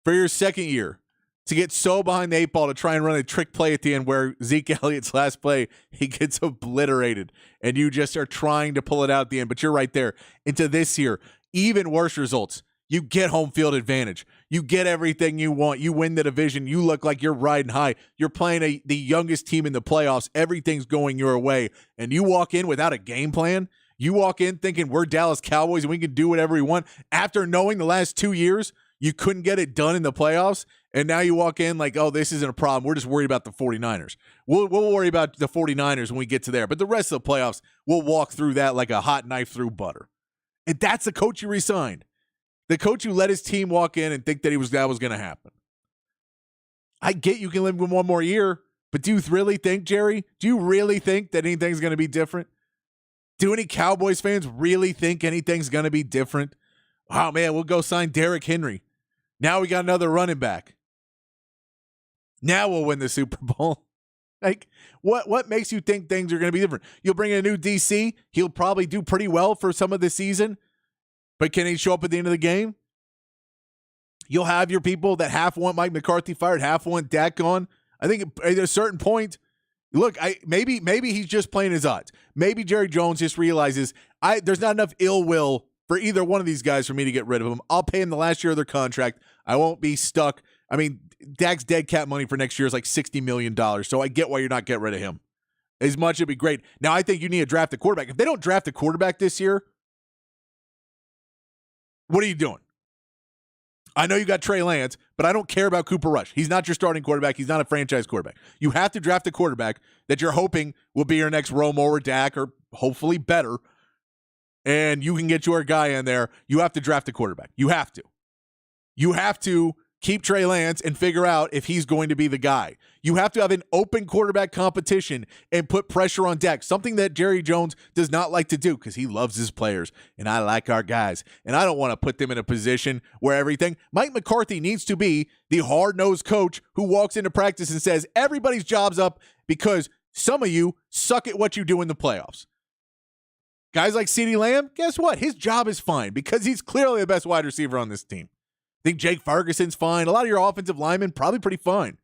For your second year, to get so behind the 8 ball to try and run a trick play at the end where Zeke Elliott's last play, he gets obliterated, and you just are trying to pull it out at the end, but you're right there. Into this year, even worse results. You get home field advantage. You get everything you want. You win the division. You look like you're riding high. You're playing the youngest team in the playoffs. Everything's going your way. And you walk in without a game plan. You walk in thinking we're Dallas Cowboys and we can do whatever we want. After knowing the last 2 years, you couldn't get it done in the playoffs. And now you walk in like, oh, this isn't a problem. We're just worried about the 49ers. We'll worry about the 49ers when we get to there. But the rest of the playoffs, we'll walk through that like a hot knife through butter. And that's the coach you resigned. The coach who let his team walk in and think that that was going to happen. I get you can live with one more year, but do you really think, Jerry? Do you really think that anything's going to be different? Do any Cowboys fans really think anything's going to be different? Oh, man, we'll go sign Derrick Henry. Now we got another running back. Now we'll win the Super Bowl. Like, what makes you think things are going to be different? You'll bring in a new DC. He'll probably do pretty well for some of the season. But can he show up at the end of the game? You'll have your people that half want Mike McCarthy fired, half want Dak gone. I think at a certain point, look, maybe he's just playing his odds. Maybe Jerry Jones just realizes there's not enough ill will for either one of these guys for me to get rid of them. I'll pay them the last year of their contract. I won't be stuck. I mean, Dak's dead cap money for next year is like $60 million, so I get why you're not getting rid of him. As much, it'd be great. Now, I think you need to draft a quarterback. If they don't draft a quarterback this year, what are you doing? I know you got Trey Lance, but I don't care about Cooper Rush. He's not your starting quarterback. He's not a franchise quarterback. You have to draft a quarterback that you're hoping will be your next Romo or Dak or hopefully better, and you can get your guy in there. You have to draft a quarterback. You have to. You have to keep Trey Lance and figure out if he's going to be the guy. You have to have an open quarterback competition and put pressure on Dak, something that Jerry Jones does not like to do because he loves his players, and I like our guys, and I don't want to put them in a position where everything. Mike McCarthy needs to be the hard-nosed coach who walks into practice and says, everybody's job's up because some of you suck at what you do in the playoffs. Guys like CeeDee Lamb, guess what? His job is fine because he's clearly the best wide receiver on this team. I think Jake Ferguson's fine. A lot of your offensive linemen probably pretty fine.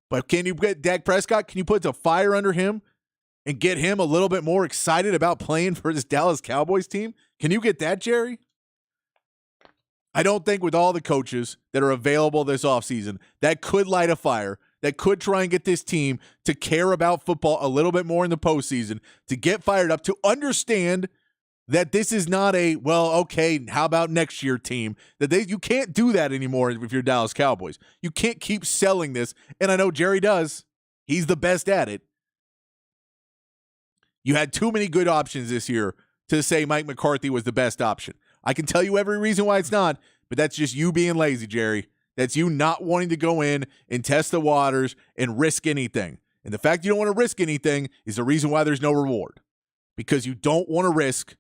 But can you get Dak Prescott? Can you put the fire under him and get him a little bit more excited about playing for this Dallas Cowboys team? Can you get that, Jerry? I don't think with all the coaches that are available this offseason that could light a fire, that could try and get this team to care about football a little bit more in the postseason, to get fired up, to understand that this is not a, well, okay, how about next year team? That you can't do that anymore if you're Dallas Cowboys. You can't keep selling this, and I know Jerry does. He's the best at it. You had too many good options this year to say Mike McCarthy was the best option. I can tell you every reason why it's not, but that's just you being lazy, Jerry. That's you not wanting to go in and test the waters and risk anything. And the fact you don't want to risk anything is the reason why there's no reward. Because you don't want to risk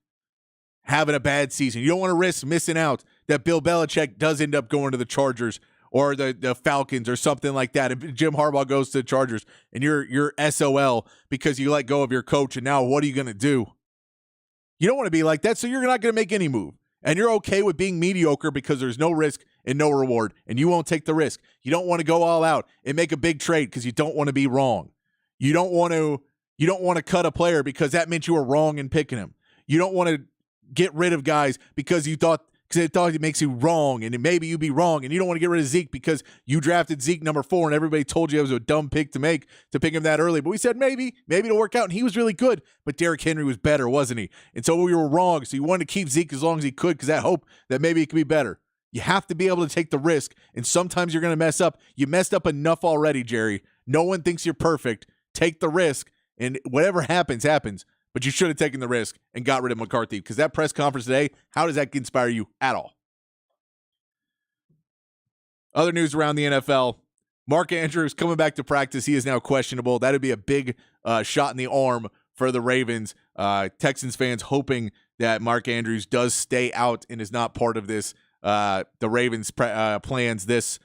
having a bad season. You don't want to risk missing out that Bill Belichick does end up going to the Chargers or the Falcons or something like that. And Jim Harbaugh goes to the Chargers and you're SOL because you let go of your coach. And now what are you going to do? You don't want to be like that, so you're not going to make any move. And you're okay with being mediocre because there's no risk and no reward, and you won't take the risk. You don't want to go all out and make a big trade because you don't want to be wrong. You don't want to cut a player because that meant you were wrong in picking him. You don't want to get rid of guys because they thought it makes you wrong, and maybe you'd be wrong, and you don't want to get rid of Zeke because you drafted Zeke number 4, and everybody told you it was a dumb pick to pick him that early. But we said maybe it'll work out, and he was really good. But Derrick Henry was better, wasn't he? And so we were wrong. So you wanted to keep Zeke as long as he could because that hope that maybe it could be better. You have to be able to take the risk, and sometimes you're going to mess up. You messed up enough already, Jerry. No one thinks you're perfect. Take the risk, and whatever happens, happens. But you should have taken the risk and got rid of McCarthy because that press conference today, how does that inspire you at all? Other news around the NFL, Mark Andrews coming back to practice. He is now questionable. That would be a big shot in the arm for the Ravens. Texans fans hoping that Mark Andrews does stay out and is not part of this. The Ravens plans this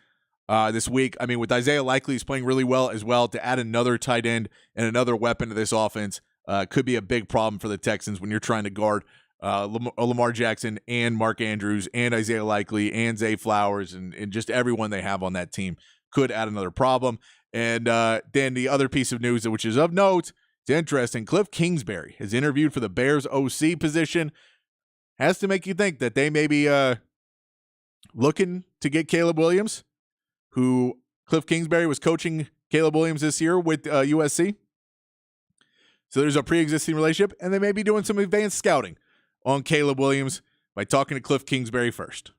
week. I mean, with Isaiah Likely, he's playing really well as well. To add another tight end and another weapon to this offense could be a big problem for the Texans when you're trying to guard Lamar Jackson and Mark Andrews and Isaiah Likely and Zay Flowers and just everyone they have on that team could add another problem. And then the other piece of news, which is of note, it's interesting. Cliff Kingsbury has interviewed for the Bears OC position. Has to make you think that they may be looking to get Caleb Williams, who Cliff Kingsbury was coaching Caleb Williams this year with USC. So there's a pre-existing relationship, and they may be doing some advanced scouting on Caleb Williams by talking to Cliff Kingsbury first.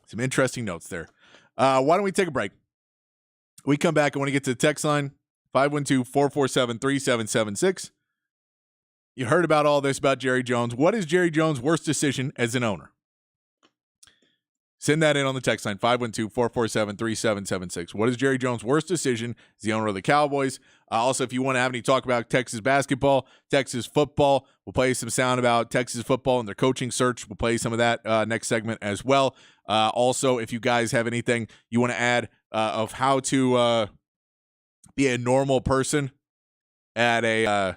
Some interesting notes there. Why don't we take a break? We come back. I want to get to the text line 512-447-3776. You heard about all this about Jerry Jones. What is Jerry Jones' worst decision as an owner? Send that in on the text line, 512-447-3776. What is Jerry Jones' worst decision as the owner of the Cowboys? Also, if you want to have any talk about Texas basketball, Texas football, we'll play some sound about Texas football and their coaching search. We'll play some of that next segment as well. Also, if you guys have anything you want to add of how to be a normal person at a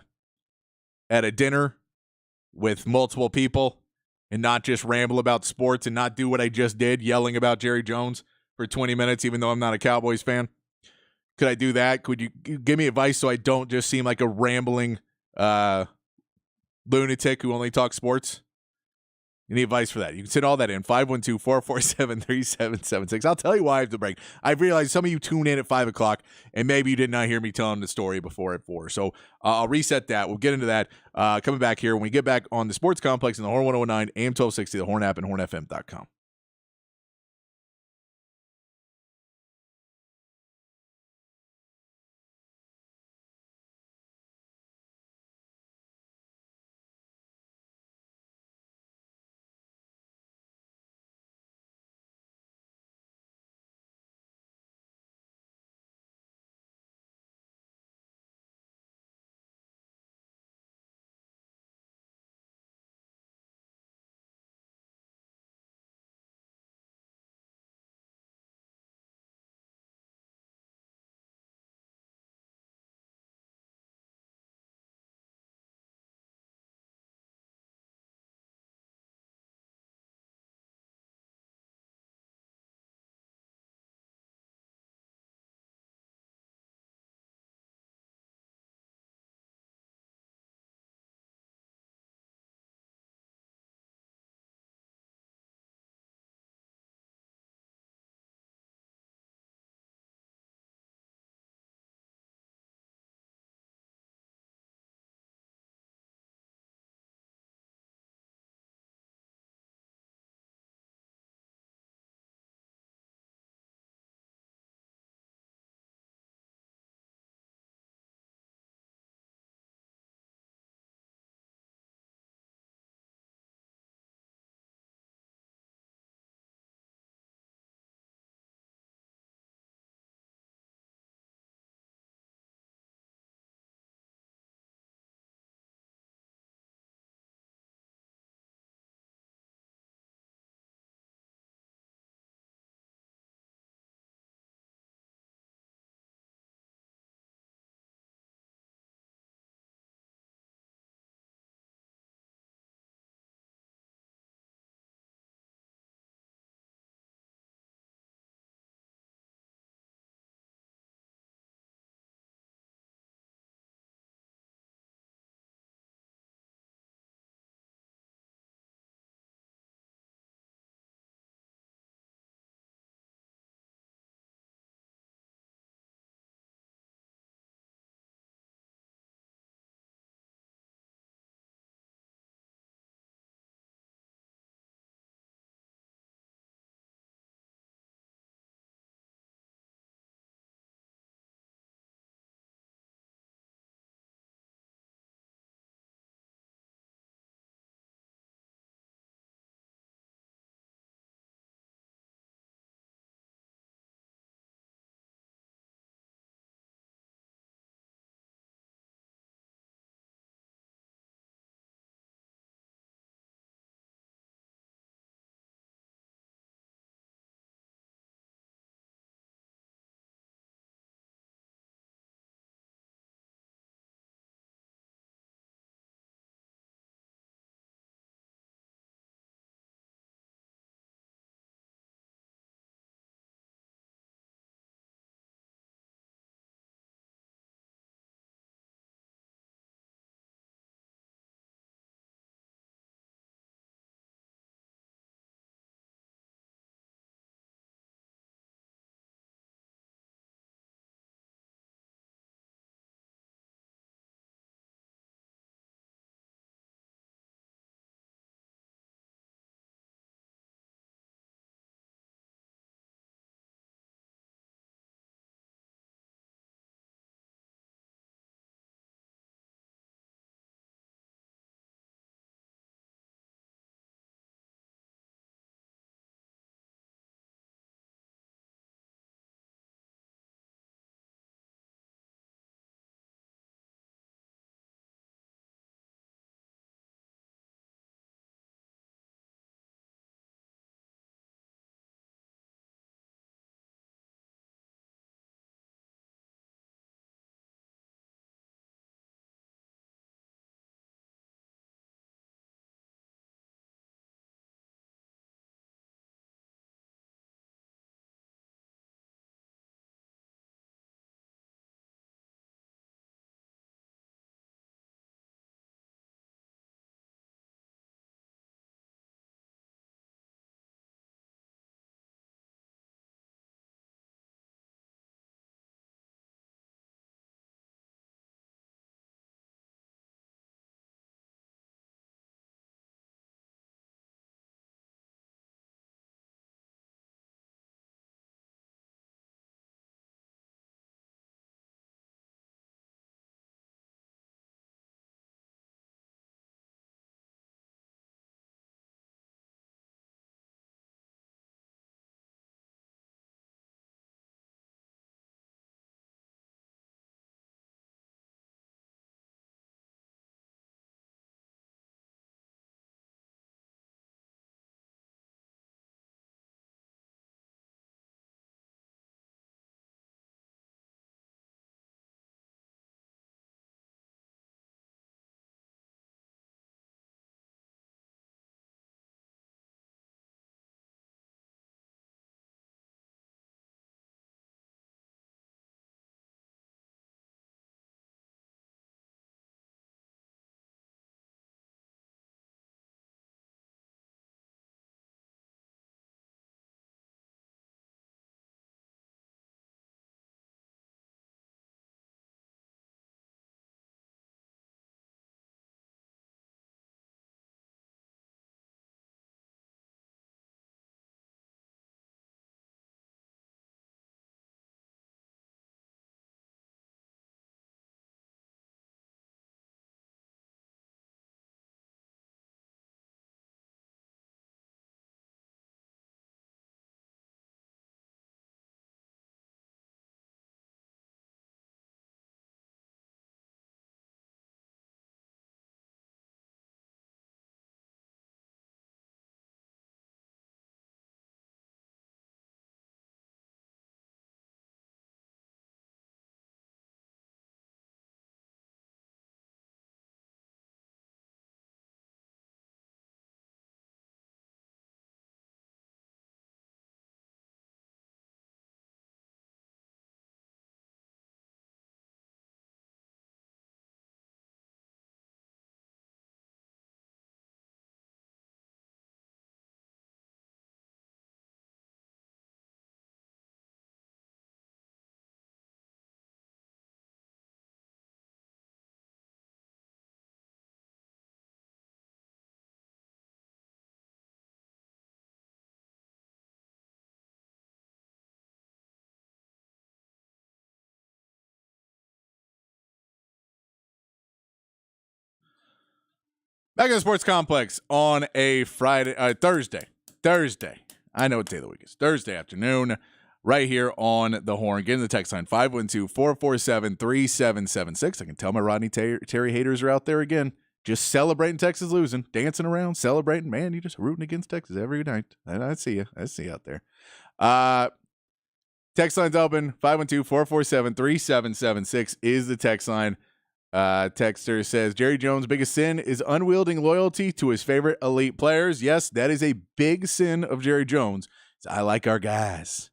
dinner with multiple people, and not just ramble about sports and not do what I just did, yelling about Jerry Jones for 20 minutes, even though I'm not a Cowboys fan. Could I do that? Could you give me advice so I don't just seem like a rambling lunatic who only talks sports? Any advice for that? You can send all that in, 512-447-3776. I'll tell you why I have to break. I realized some of you tune in at 5 o'clock, and maybe you did not hear me telling the story before at 4. So I'll reset that. We'll get into that coming back here when we get back on the Sports Complex in the Horn 109, AM 1260, the Horn app, and hornfm.com. Back in the Sports Complex on a Thursday. I know what day of the week is. Thursday afternoon, right here on the Horn. Get in the text line, 512-447-3776. I can tell my Rodney Terry haters are out there again, just celebrating Texas losing, dancing around, celebrating. Man, you just rooting against Texas every night. And I see you. I see you out there. Text line's open, 512-447-3776 is the text line. Texter says, Jerry Jones' biggest sin is unwielding loyalty to his favorite elite players. Yes, that is a big sin of Jerry Jones. I like our guys.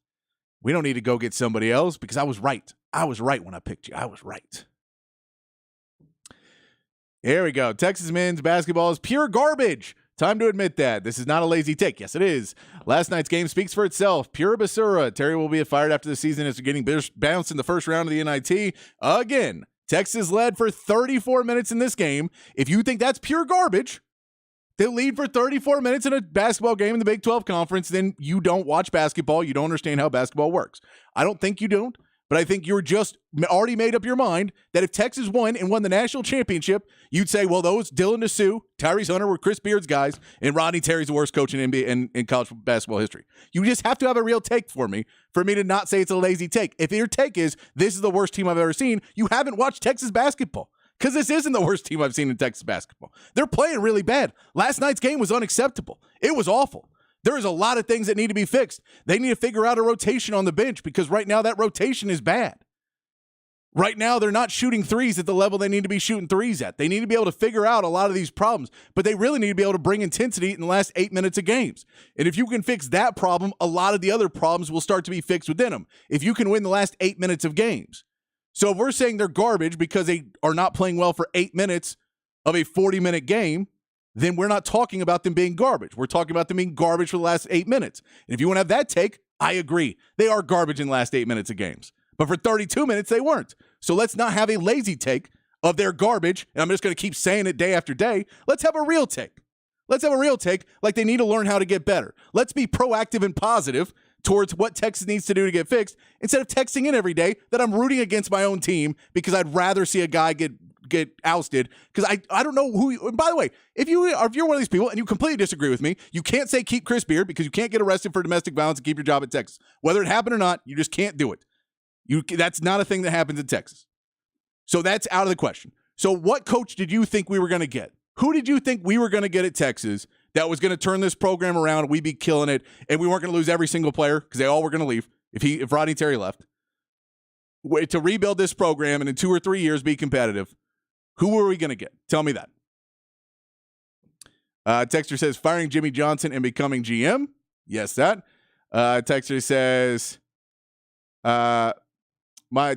We don't need to go get somebody else because I was right. I was right when I picked you. I was right. Here we go. Texas men's basketball is pure garbage. Time to admit that. This is not a lazy take. Yes, it is. Last night's game speaks for itself. Pure basura. Terry will be fired after the season after getting bounced in the first round of the NIT. Again, Texas led for 34 minutes in this game. If you think that's pure garbage, they lead for 34 minutes in a basketball game in the Big 12 Conference, then you don't watch basketball. You don't understand how basketball works. I don't think you don't, but I think you're just already made up your mind that if Texas won and won the national championship, you'd say, well, those Dylan DeSue, Tyrese Hunter were Chris Beard's guys, and Rodney Terry's the worst coach in NBA in college basketball history. You just have to have a real take for me to not say it's a lazy take. If your take is, this is the worst team I've ever seen, you haven't watched Texas basketball. Because this isn't the worst team I've seen in Texas basketball. They're playing really bad. Last night's game was unacceptable. It was awful. There is a lot of things that need to be fixed. They need to figure out a rotation on the bench because right now that rotation is bad. Right now they're not shooting threes at the level they need to be shooting threes at. They need to be able to figure out a lot of these problems, but they really need to be able to bring intensity in the last 8 minutes of games. And if you can fix that problem, a lot of the other problems will start to be fixed within them. If you can win the last 8 minutes of games. So if we're saying they're garbage because they are not playing well for 8 minutes of a 40-minute game, then we're not talking about them being garbage. We're talking about them being garbage for the last 8 minutes. And if you want to have that take, I agree. They are garbage in the last 8 minutes of games. But for 32 minutes, they weren't. So let's not have a lazy take of their garbage, and I'm just going to keep saying it day after day. Let's have a real take. Let's have a real take like they need to learn how to get better. Let's be proactive and positive towards what Texas needs to do to get fixed instead of texting in every day that I'm rooting against my own team because I'd rather see a guy get ousted because I don't know who. And by the way, if you're one of these people and you completely disagree with me, you can't say keep Chris Beard because you can't get arrested for domestic violence and keep your job at Texas. Whether it happened or not, you just can't do it. That's not a thing that happens in Texas. So that's out of the question. So what coach did you think we were going to get? Who did you think we were going to get at Texas that was going to turn this program around? We'd be killing it, and we weren't going to lose every single player because they all were going to leave if Rodney Terry left. To rebuild this program and in 2 or 3 years be competitive, who were we going to get? Tell me that. Texter says firing Jimmy Johnson and becoming GM. Yes, that. Texter says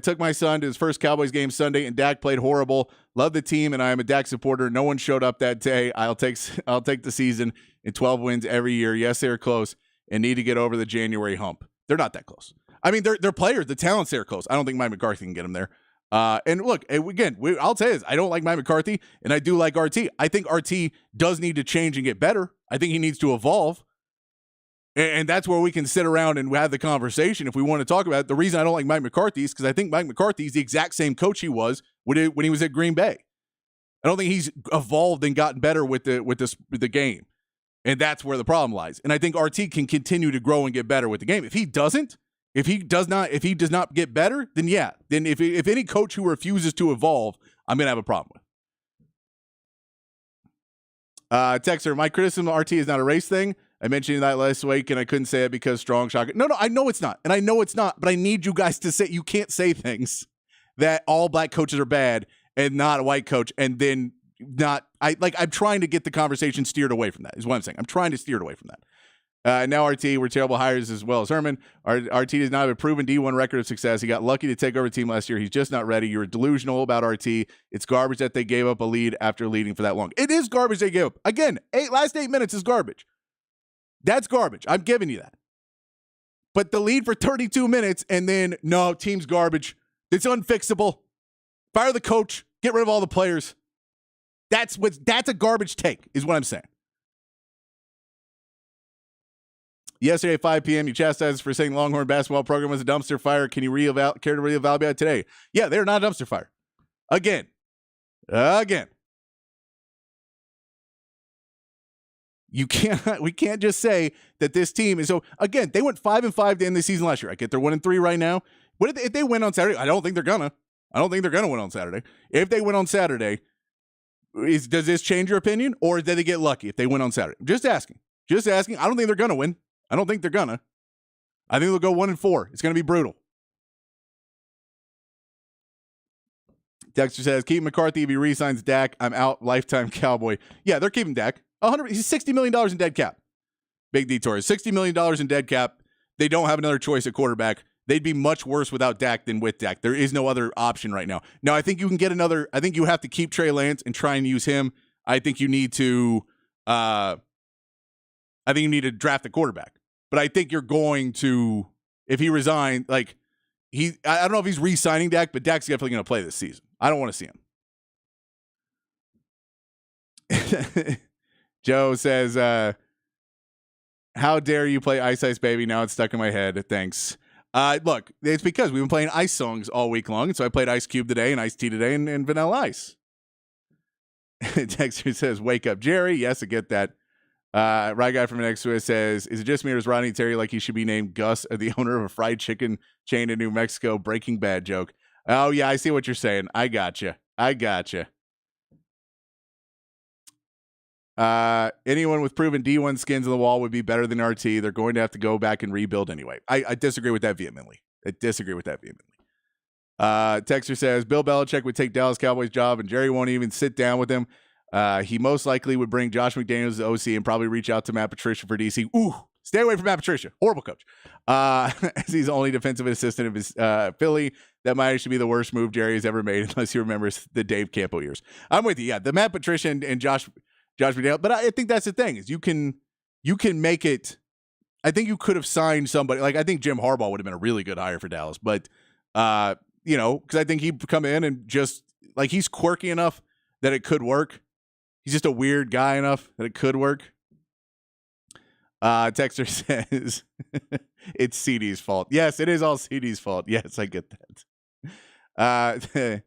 took my son to his first Cowboys game Sunday, and Dak played horrible. Love the team, and I am a Dak supporter. No one showed up that day. I'll take the season and 12 wins every year. Yes, they're close and need to get over the January hump. They're not that close. I mean, they're players. The talent's there close. I don't think Mike McCarthy can get them there. And look, again, I'll say this. I don't like Mike McCarthy, and I do like RT. I think RT does need to change and get better. I think he needs to evolve. And that's where we can sit around and have the conversation if we want to talk about it. The reason I don't like Mike McCarthy is because I think Mike McCarthy is the exact same coach he was when he was at Green Bay. I don't think he's evolved and gotten better with the game. And that's where the problem lies. And I think RT can continue to grow and get better with the game. If he does not get better, then yeah. Then if any coach who refuses to evolve, I'm going to have a problem with. Texter, my criticism of RT is not a race thing. I mentioned that last week, and I couldn't say it because strong shock. No, I know it's not. And I know it's not, but I need you guys to say, you can't say things that all black coaches are bad and not a white coach, and then I'm trying to get the conversation steered away from that, is what I'm saying. I'm trying to steer it away from that. Now RT, we're terrible hires as well as Herman. RT does not have a proven D1 record of success. He got lucky to take over a team last year. He's just not ready. You're delusional about RT. It's garbage that they gave up a lead after leading for that long. It is garbage they gave up. Again, last 8 minutes is garbage. That's garbage. I'm giving you that. But the lead for 32 minutes and then, no, team's garbage. It's unfixable. Fire the coach. Get rid of all the players. That's a garbage take, is what I'm saying. Yesterday at 5 p.m., you chastised us for saying Longhorn basketball program was a dumpster fire. Can you care to reevaluate it today? Yeah, they're not a dumpster fire. Again. We can't just say that this team is so. Again, they went 5-5 to end the season last year. I get they're 1-3 right now. If they win on Saturday? I don't think they're gonna. I don't think they're gonna win on Saturday. If they win on Saturday, does this change your opinion, or did they get lucky if they win on Saturday? Just asking. Just asking. I don't think they're gonna win. I don't think they're gonna. I think they'll go 1-4. It's gonna be brutal. Dexter says, keep McCarthy if he re-signs Dak. I'm out. Lifetime Cowboy. Yeah, they're keeping Dak. He's $60 million in dead cap. Big detour. $60 million in dead cap. They don't have another choice at quarterback. They'd be much worse without Dak than with Dak. There is no other option right now. Now, I think you can get another. I think you have to keep Trey Lance and try and use him. I think you need to. I think you need to draft a quarterback. But I think you're going to, if he resigns, like I don't know if he's re-signing Dak, but Dak's definitely going to play this season. I don't want to see him. Joe says, how dare you play Ice Ice Baby? Now it's stuck in my head. Thanks. Look, it's because we've been playing Ice songs all week long, and so I played Ice Cube today and Ice Tea today and Vanilla Ice. Dexter says, wake up, Jerry. Yes, I get that. Right guy from next to us says, is it just me or is Rodney Terry like he should be named Gus, the owner of a fried chicken chain in New Mexico? Breaking Bad joke. Oh, yeah, I see what you're saying. I gotcha. Anyone with proven D1 skins on the wall would be better than RT. They're going to have to go back and rebuild anyway. I disagree with that vehemently. Texter says, Bill Belichick would take Dallas Cowboys' job and Jerry won't even sit down with him. He most likely would bring Josh McDaniels as the OC and probably reach out to Matt Patricia for DC. Ooh, stay away from Matt Patricia. Horrible coach. As he's the only defensive assistant of his Philly. That might actually be the worst move Jerry has ever made, unless he remembers the Dave Campo years. I'm with you. Yeah, the Matt Patricia and Josh McDaniels. But I think that's the thing is you can make it. I think you could have signed somebody. Like I think Jim Harbaugh would have been a really good hire for Dallas. But because I think he'd come in and just like he's quirky enough that it could work. He's just a weird guy enough that it could work. Texter says it's CD's fault. Yes, it is all CD's fault. Yes, I get that. The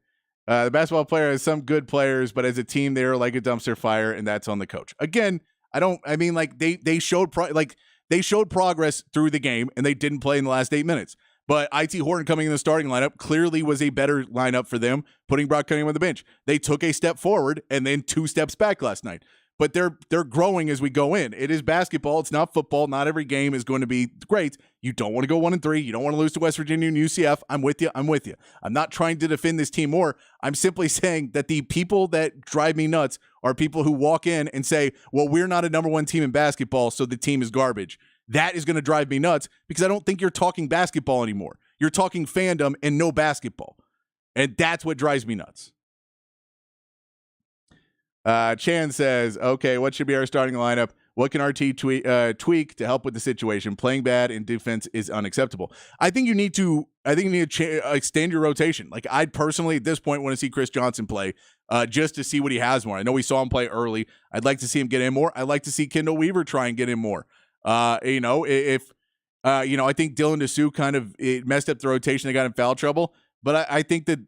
basketball player has some good players, but as a team, they're like a dumpster fire, and that's on the coach. Again, they showed progress through the game, and they didn't play in the last 8 minutes. But IT Horton coming in the starting lineup clearly was a better lineup for them, putting Brock Cunningham on the bench. They took a step forward and then 2 steps back last night. But they're growing as we go in. It is basketball. It's not football. Not every game is going to be great. You don't want to go 1-3. You don't want to lose to West Virginia and UCF. I'm with you. I'm not trying to defend this team more. I'm simply saying that the people that drive me nuts are people who walk in and say, well, we're not a number 1 team in basketball, so the team is garbage. That is going to drive me nuts because I don't think you're talking basketball anymore. You're talking fandom and no basketball. And that's what drives me nuts. Chan says, okay, what should be our starting lineup? What can RT tweak to help with the situation? Playing bad in defense is unacceptable. I think you need to extend your rotation. Like I'd personally at this point want to see Chris Johnson play just to see what he has more. I know we saw him play early. I'd like to see him get in more. I'd like to see Kendall Weaver try and get in more. I think Dylan Dessou kind of messed up the rotation. They got in foul trouble. But I think that,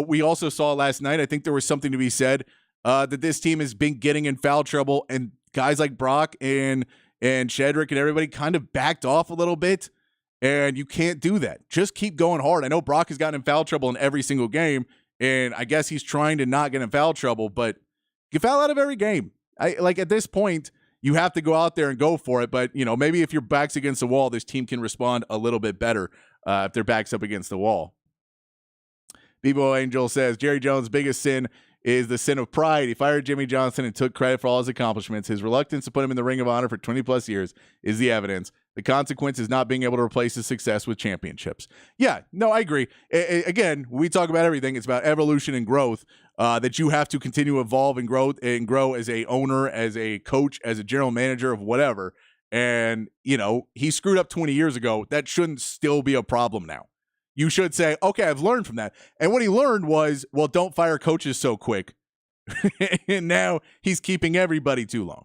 we also saw last night, I think there was something to be said that this team has been getting in foul trouble, and guys like Brock and Shedrick and everybody kind of backed off a little bit, and you can't do that. Just keep going hard. I know Brock has gotten in foul trouble in every single game, and I guess he's trying to not get in foul trouble, but you foul out of every game. At this point, you have to go out there and go for it, but, maybe if your back's against the wall, this team can respond a little bit better if their back's up against the wall. Bebo Angel says, Jerry Jones' biggest sin is the sin of pride. He fired Jimmy Johnson and took credit for all his accomplishments. His reluctance to put him in the Ring of Honor for 20-plus years is the evidence. The consequence is not being able to replace his success with championships. Yeah, no, I agree. Again, we talk about everything. It's about evolution and growth, that you have to continue to evolve and grow as a owner, as a coach, as a general manager of whatever. And, he screwed up 20 years ago. That shouldn't still be a problem now. You should say, okay, I've learned from that. And what he learned was, well, don't fire coaches so quick. And now he's keeping everybody too long.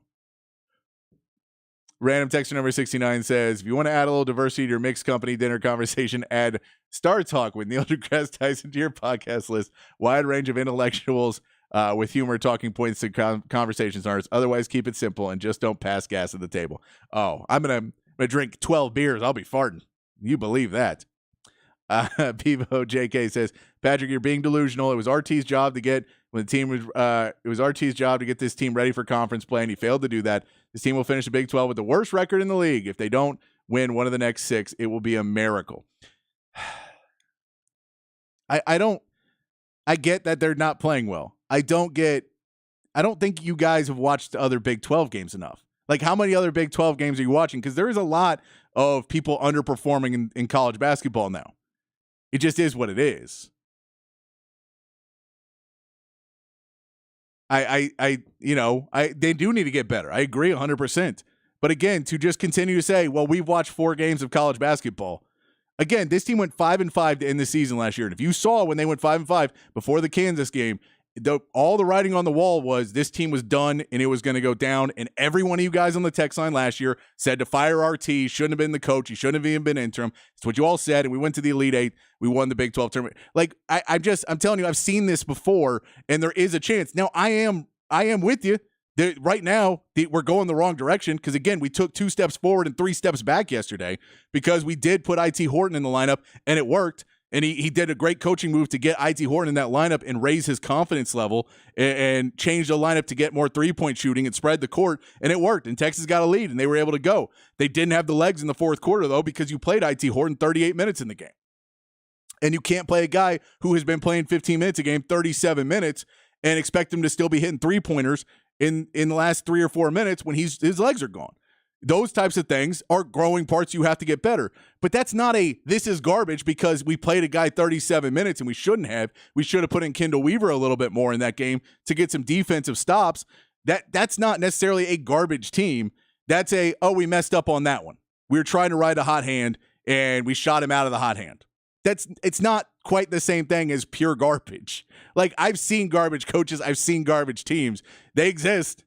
Random texter number 69 says, if you want to add a little diversity to your mixed company dinner conversation, add Star Talk with Neil deGrasse Tyson to your podcast list. Wide range of intellectuals with humor, talking points, and conversation starters. Otherwise, keep it simple and just don't pass gas at the table. Oh, I'm gonna drink 12 beers. I'll be farting. You believe that? Pivo JK says, Patrick, you're being delusional. It was RT's job to get when the team was. It was RT's job to get this team ready for conference play, and he failed to do that. This team will finish the Big 12 with the worst record in the league. If they don't win one of the next 6, it will be a miracle. I get that they're not playing well. I don't think you guys have watched the other Big 12 games enough. Like, how many other Big 12 games are you watching? Because there is a lot of people underperforming in college basketball now. It just is what it is. They do need to get better. I agree 100%. But again, to just continue to say, well, we've watched 4 games of college basketball. Again, this team went 5-5 to end the season last year. And if you saw when they went 5-5 before the Kansas game, all the writing on the wall was this team was done and it was going to go down. And every one of you guys on the text line last year said to fire RT, shouldn't have been the coach. He shouldn't have even been interim. It's what you all said. And we went to the Elite 8. We won the Big 12 tournament. Like, I'm telling you, I've seen this before and there is a chance. Now, I am with you. Right now, we're going the wrong direction because, again, we took 2 steps forward and 3 steps back yesterday because we did put IT Horton in the lineup and it worked. And he did a great coaching move to get IT Horton in that lineup and raise his confidence level and change the lineup to get more three-point shooting and spread the court, and it worked. And Texas got a lead, and they were able to go. They didn't have the legs in the fourth quarter, though, because you played IT Horton 38 minutes in the game. And you can't play a guy who has been playing 15 minutes a game, 37 minutes, and expect him to still be hitting three-pointers in the last 3 or 4 minutes when his legs are gone. Those types of things are growing parts you have to get better. But that's not this is garbage because we played a guy 37 minutes and we shouldn't have. We should have put in Kendall Weaver a little bit more in that game to get some defensive stops. That's not necessarily a garbage team. That's we messed up on that one. We were trying to ride a hot hand and we shot him out of the hot hand. It's not quite the same thing as pure garbage. Like, I've seen garbage coaches. I've seen garbage teams. They exist.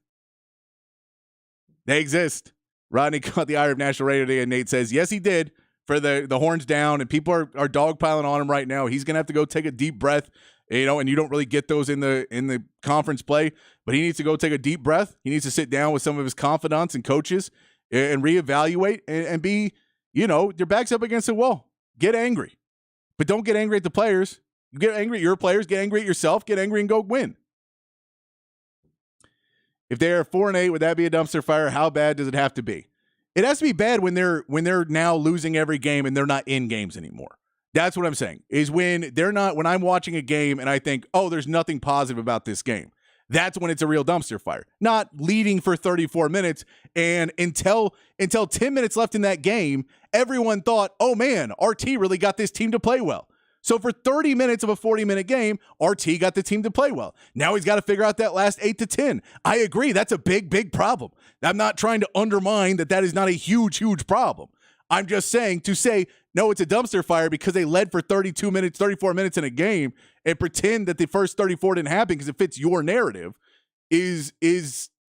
Rodney caught the eye of national radio today, and Nate says, yes, he did, for the horns down, and people are dogpiling on him right now. He's going to have to go take a deep breath, and you don't really get those in the conference play, but he needs to go take a deep breath. He needs to sit down with some of his confidants and coaches and reevaluate and be, your back's up against the wall. Get angry, but don't get angry at the players. You get angry at your players, get angry at yourself, get angry and go win. If they're 4-8, would that be a dumpster fire? How bad does it have to be? It has to be bad when they're now losing every game and they're not in games anymore. That's what I'm saying. Is when they're not. When I'm watching a game and I think, oh, there's nothing positive about this game. That's when it's a real dumpster fire. Not leading for 34 minutes and until 10 minutes left in that game, everyone thought, oh man, RT really got this team to play well. So for 30 minutes of a 40-minute game, RT got the team to play well. Now he's got to figure out that last 8 to 10. I agree. That's a big, big problem. I'm not trying to undermine that is not a huge, huge problem. I'm just saying no, it's a dumpster fire because they led for 32 minutes, 34 minutes in a game and pretend that the first 34 didn't happen because it fits your narrative is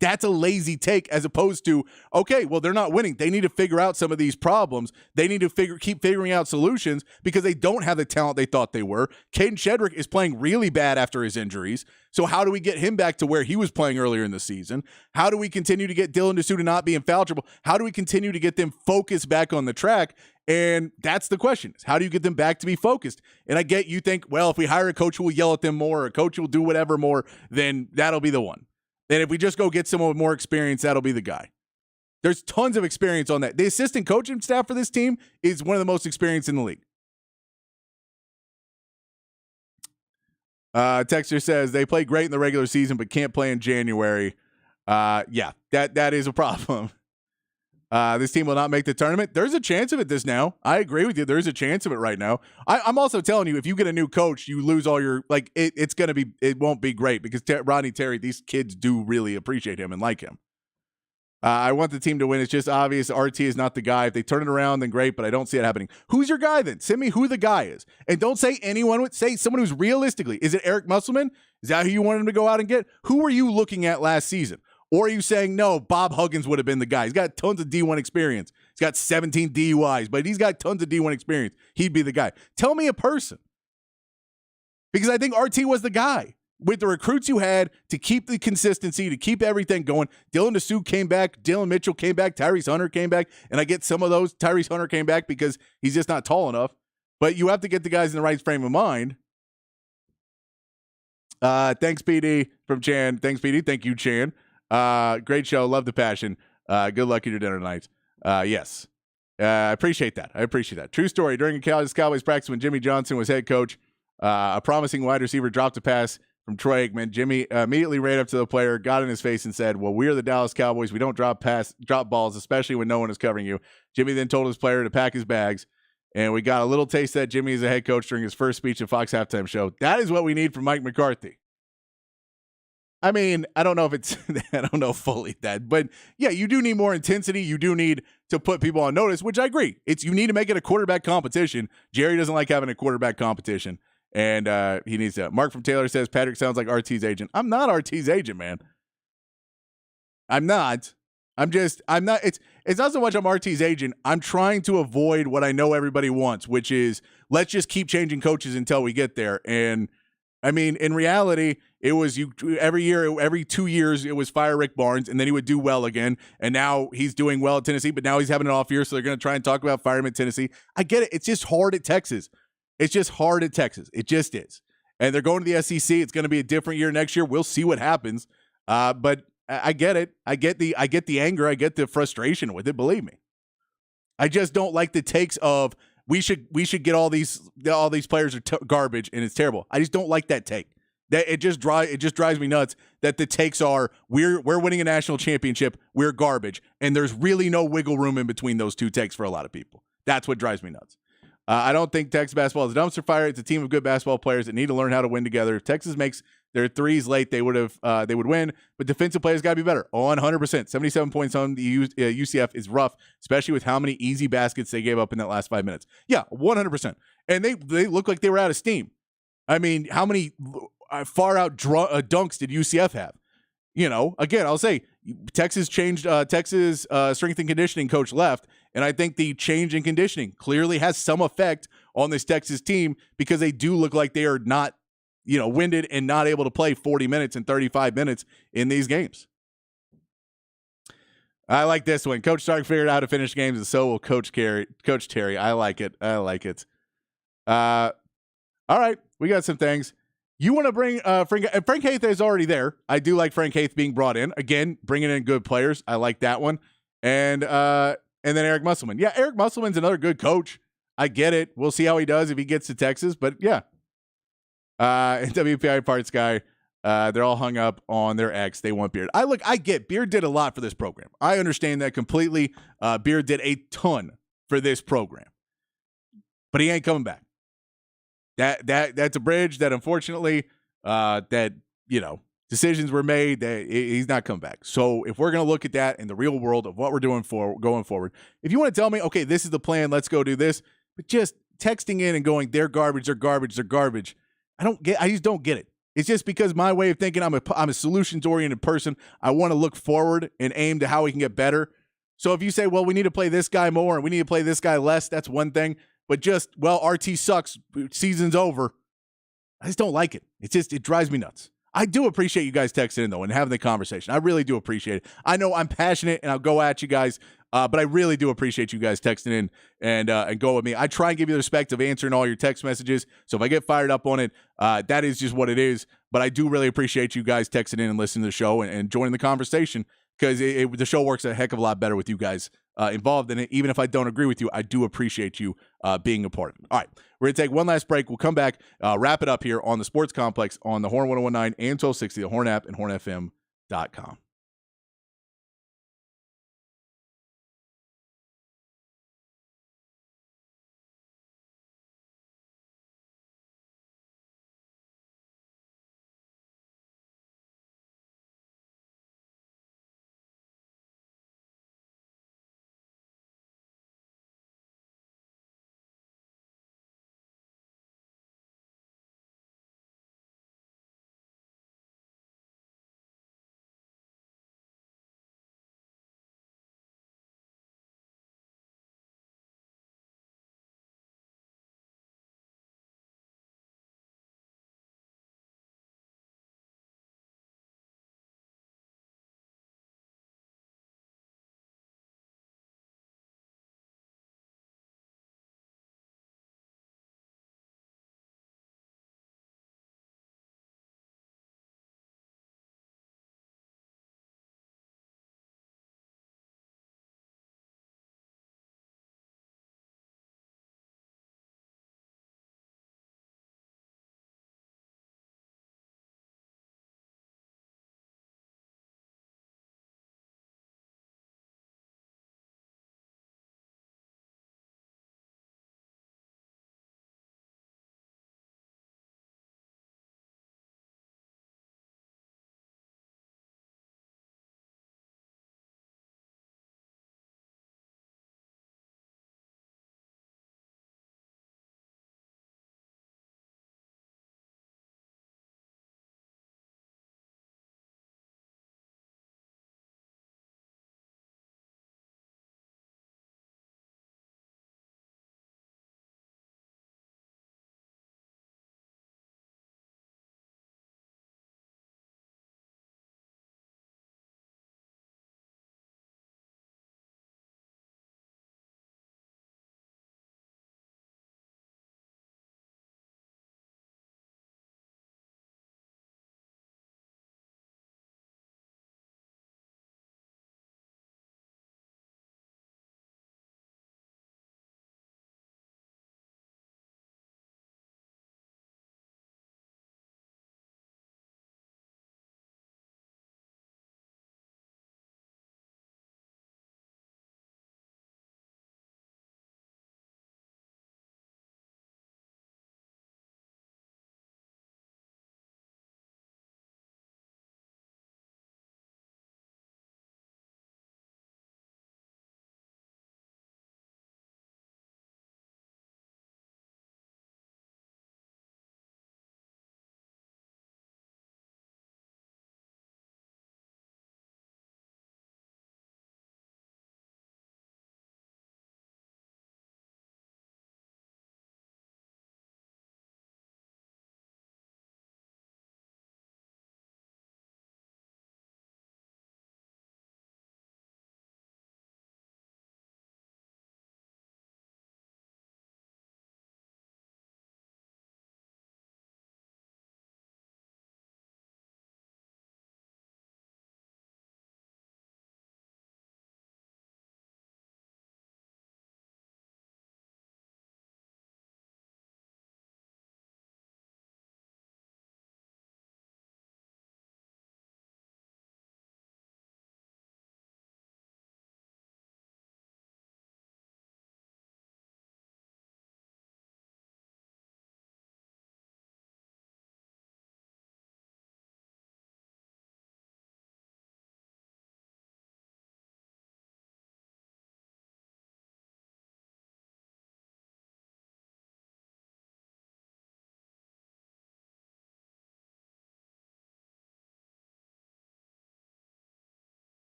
that's a lazy take as opposed to, okay, well, they're not winning. They need to figure out some of these problems. They need to keep figuring out solutions because they don't have the talent they thought they were. Caden Shedrick is playing really bad after his injuries. So how do we get him back to where he was playing earlier in the season? How do we continue to get Dylan Disu to not be foul trouble? How do we continue to get them focused back on the track? And that's the question. Is how do you get them back to be focused? And I get you think, well, if we hire a coach who will yell at them more, or a coach who will do whatever more, then that'll be the one. And if we just go get someone with more experience, that'll be the guy. There's tons of experience on that. The assistant coaching staff for this team is one of the most experienced in the league. Texter says they play great in the regular season, but can't play in January. Yeah, that is a problem. This team will not make the tournament. There's a chance of it now. I agree with you. There's a chance of it right now. I'm also telling you, if you get a new coach, you lose all your, it won't be great because Rodney Terry, these kids do really appreciate him and like him. I want the team to win. It's just obvious RT is not the guy. If they turn it around, then great, but I don't see it happening. Who's your guy then? Send me who the guy is. And don't say anyone. Say someone who's realistically. Is it Eric Musselman? Is that who you want him to go out and get? Who were you looking at last season? Or are you saying, no, Bob Huggins would have been the guy? He's got tons of D1 experience. He's got 17 DUIs, but he's got tons of D1 experience. He'd be the guy. Tell me a person. Because I think RT was the guy. with the recruits you had to keep the consistency, to keep everything going. Dylan DeSue came back. Dylan Mitchell came back. Tyrese Hunter came back. And I get some of those. Tyrese Hunter came back because he's just not tall enough. But you have to get the guys in the right frame of mind. Thanks, PD, from Chan. Thanks, PD. Thank you, Chan. Great show. Love the passion. Good luck at your dinner tonight. Yes. I appreciate that. True story. During a Cowboys practice when Jimmy Johnson was head coach, a promising wide receiver dropped a pass from Troy Aikman. Jimmy immediately ran up to the player, got in his face, and said, "Well, we are the Dallas Cowboys. We don't drop balls, especially when no one is covering you." Jimmy then told his player to pack his bags, and we got a little taste of that Jimmy as a head coach during his first speech at Fox Halftime Show. That is what we need from Mike McCarthy. I mean, I don't know if it's – I don't know fully that. But, yeah, you do need more intensity. You do need to put people on notice, which I agree. You need to make it a quarterback competition. Jerry doesn't like having a quarterback competition. And he needs to. Mark from Taylor says, Patrick sounds like RT's agent. I'm not RT's agent, man. I'm not. I'm not. It's not so much I'm RT's agent. I'm trying to avoid what I know everybody wants, which is let's just keep changing coaches until we get there. And, I mean, in reality, it was every year, every 2 years, it was fire Rick Barnes, and then he would do well again. And now he's doing well at Tennessee, but now he's having an off year, so they're going to try and talk about fire him at Tennessee. I get it. It's just hard at Texas. It just is. And they're going to the SEC. It's going to be a different year next year. We'll see what happens. But I get it. I get the anger. I get the frustration with it. Believe me. I just don't like the takes of we should get all these players are garbage and it's terrible. I just don't like that take. That it just drives me nuts that the takes are we're winning a national championship. We're garbage, and there's really no wiggle room in between those two takes for a lot of people. That's what drives me nuts. I don't think Texas basketball is a dumpster fire. It's a team of good basketball players that need to learn how to win together. If Texas makes their threes late, they would win. But defensive players got to be better. 100%. 77 points on the UCF is rough, especially with how many easy baskets they gave up in that last 5 minutes. Yeah, 100%. And they look like they were out of steam. I mean, how many far out dunks did UCF have? You know, again, I'll say Texas changed. Texas strength and conditioning coach left, and I think the change in conditioning clearly has some effect on this Texas team because they do look like they are not, winded and not able to play 40 minutes and 35 minutes in these games. I like this one. Coach Stark figured out how to finish games, and so will Coach Terry. I like it. All right, we got some things. You want to bring Frank Haith is already there. I do like Frank Haith being brought in. Again, bringing in good players. I like that one. And then Eric Musselman. Yeah, Eric Musselman's another good coach. I get it. We'll see how he does if he gets to Texas. But, yeah. And WPI Parts Guy, they're all hung up on their ex. They want Beard. I get Beard did a lot for this program. I understand that completely. Beard did a ton for this program. But he ain't coming back. That's a bridge that unfortunately decisions were made that he's not coming back. So if we're going to look at that in the real world of what we're doing for going forward, if you want to tell me, okay, this is the plan, let's go do this, but just texting in and going, they're garbage. I just don't get it. It's just because my way of thinking, I'm a solutions oriented person. I want to look forward and aim to how we can get better. So if you say, well, we need to play this guy more and we need to play this guy less, that's one thing. But just, well, RT sucks, season's over. I just don't like it. It drives me nuts. I do appreciate you guys texting in, though, and having the conversation. I really do appreciate it. I know I'm passionate, and I'll go at you guys, but I really do appreciate you guys texting in and go with me. I try and give you the respect of answering all your text messages, so if I get fired up on it, that is just what it is. But I do really appreciate you guys texting in and listening to the show and joining the conversation because the show works a heck of a lot better with you guys involved in it. Even if I don't agree with you, I do appreciate you being a part of it. All right, we're going to take one last break. We'll come back, wrap it up here on the Sports Complex on the Horn 1019 and 1260, the Horn app, and hornfm.com.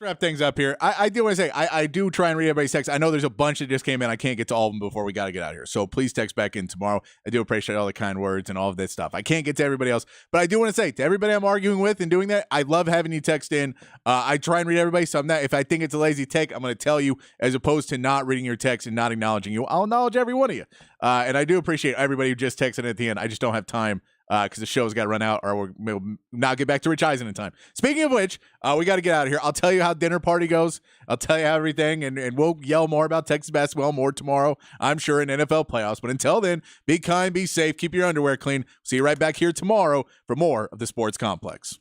Wrap things up here. I do want to say I do try and read everybody's text. I know there's a bunch that just came in. I can't get to all of them before we got to get out of here. So please text back in tomorrow. I do appreciate all the kind words and all of that stuff. I can't get to everybody else, but I do want to say to everybody I'm arguing with and doing that, I love having you text in. I try and read everybody. So if I think it's a lazy take, I'm going to tell you, as opposed to not reading your text and not acknowledging you. I'll acknowledge every one of you. And I do appreciate everybody who just texted at the end. I just don't have time because the show's got to run out, or we'll not get back to Rich Eisen in time. Speaking of which, we got to get out of here. I'll tell you how dinner party goes. I'll tell you how everything, and we'll yell more about Texas basketball more tomorrow, I'm sure, in NFL playoffs. But until then, be kind, be safe, keep your underwear clean. See you right back here tomorrow for more of the Sports Complex.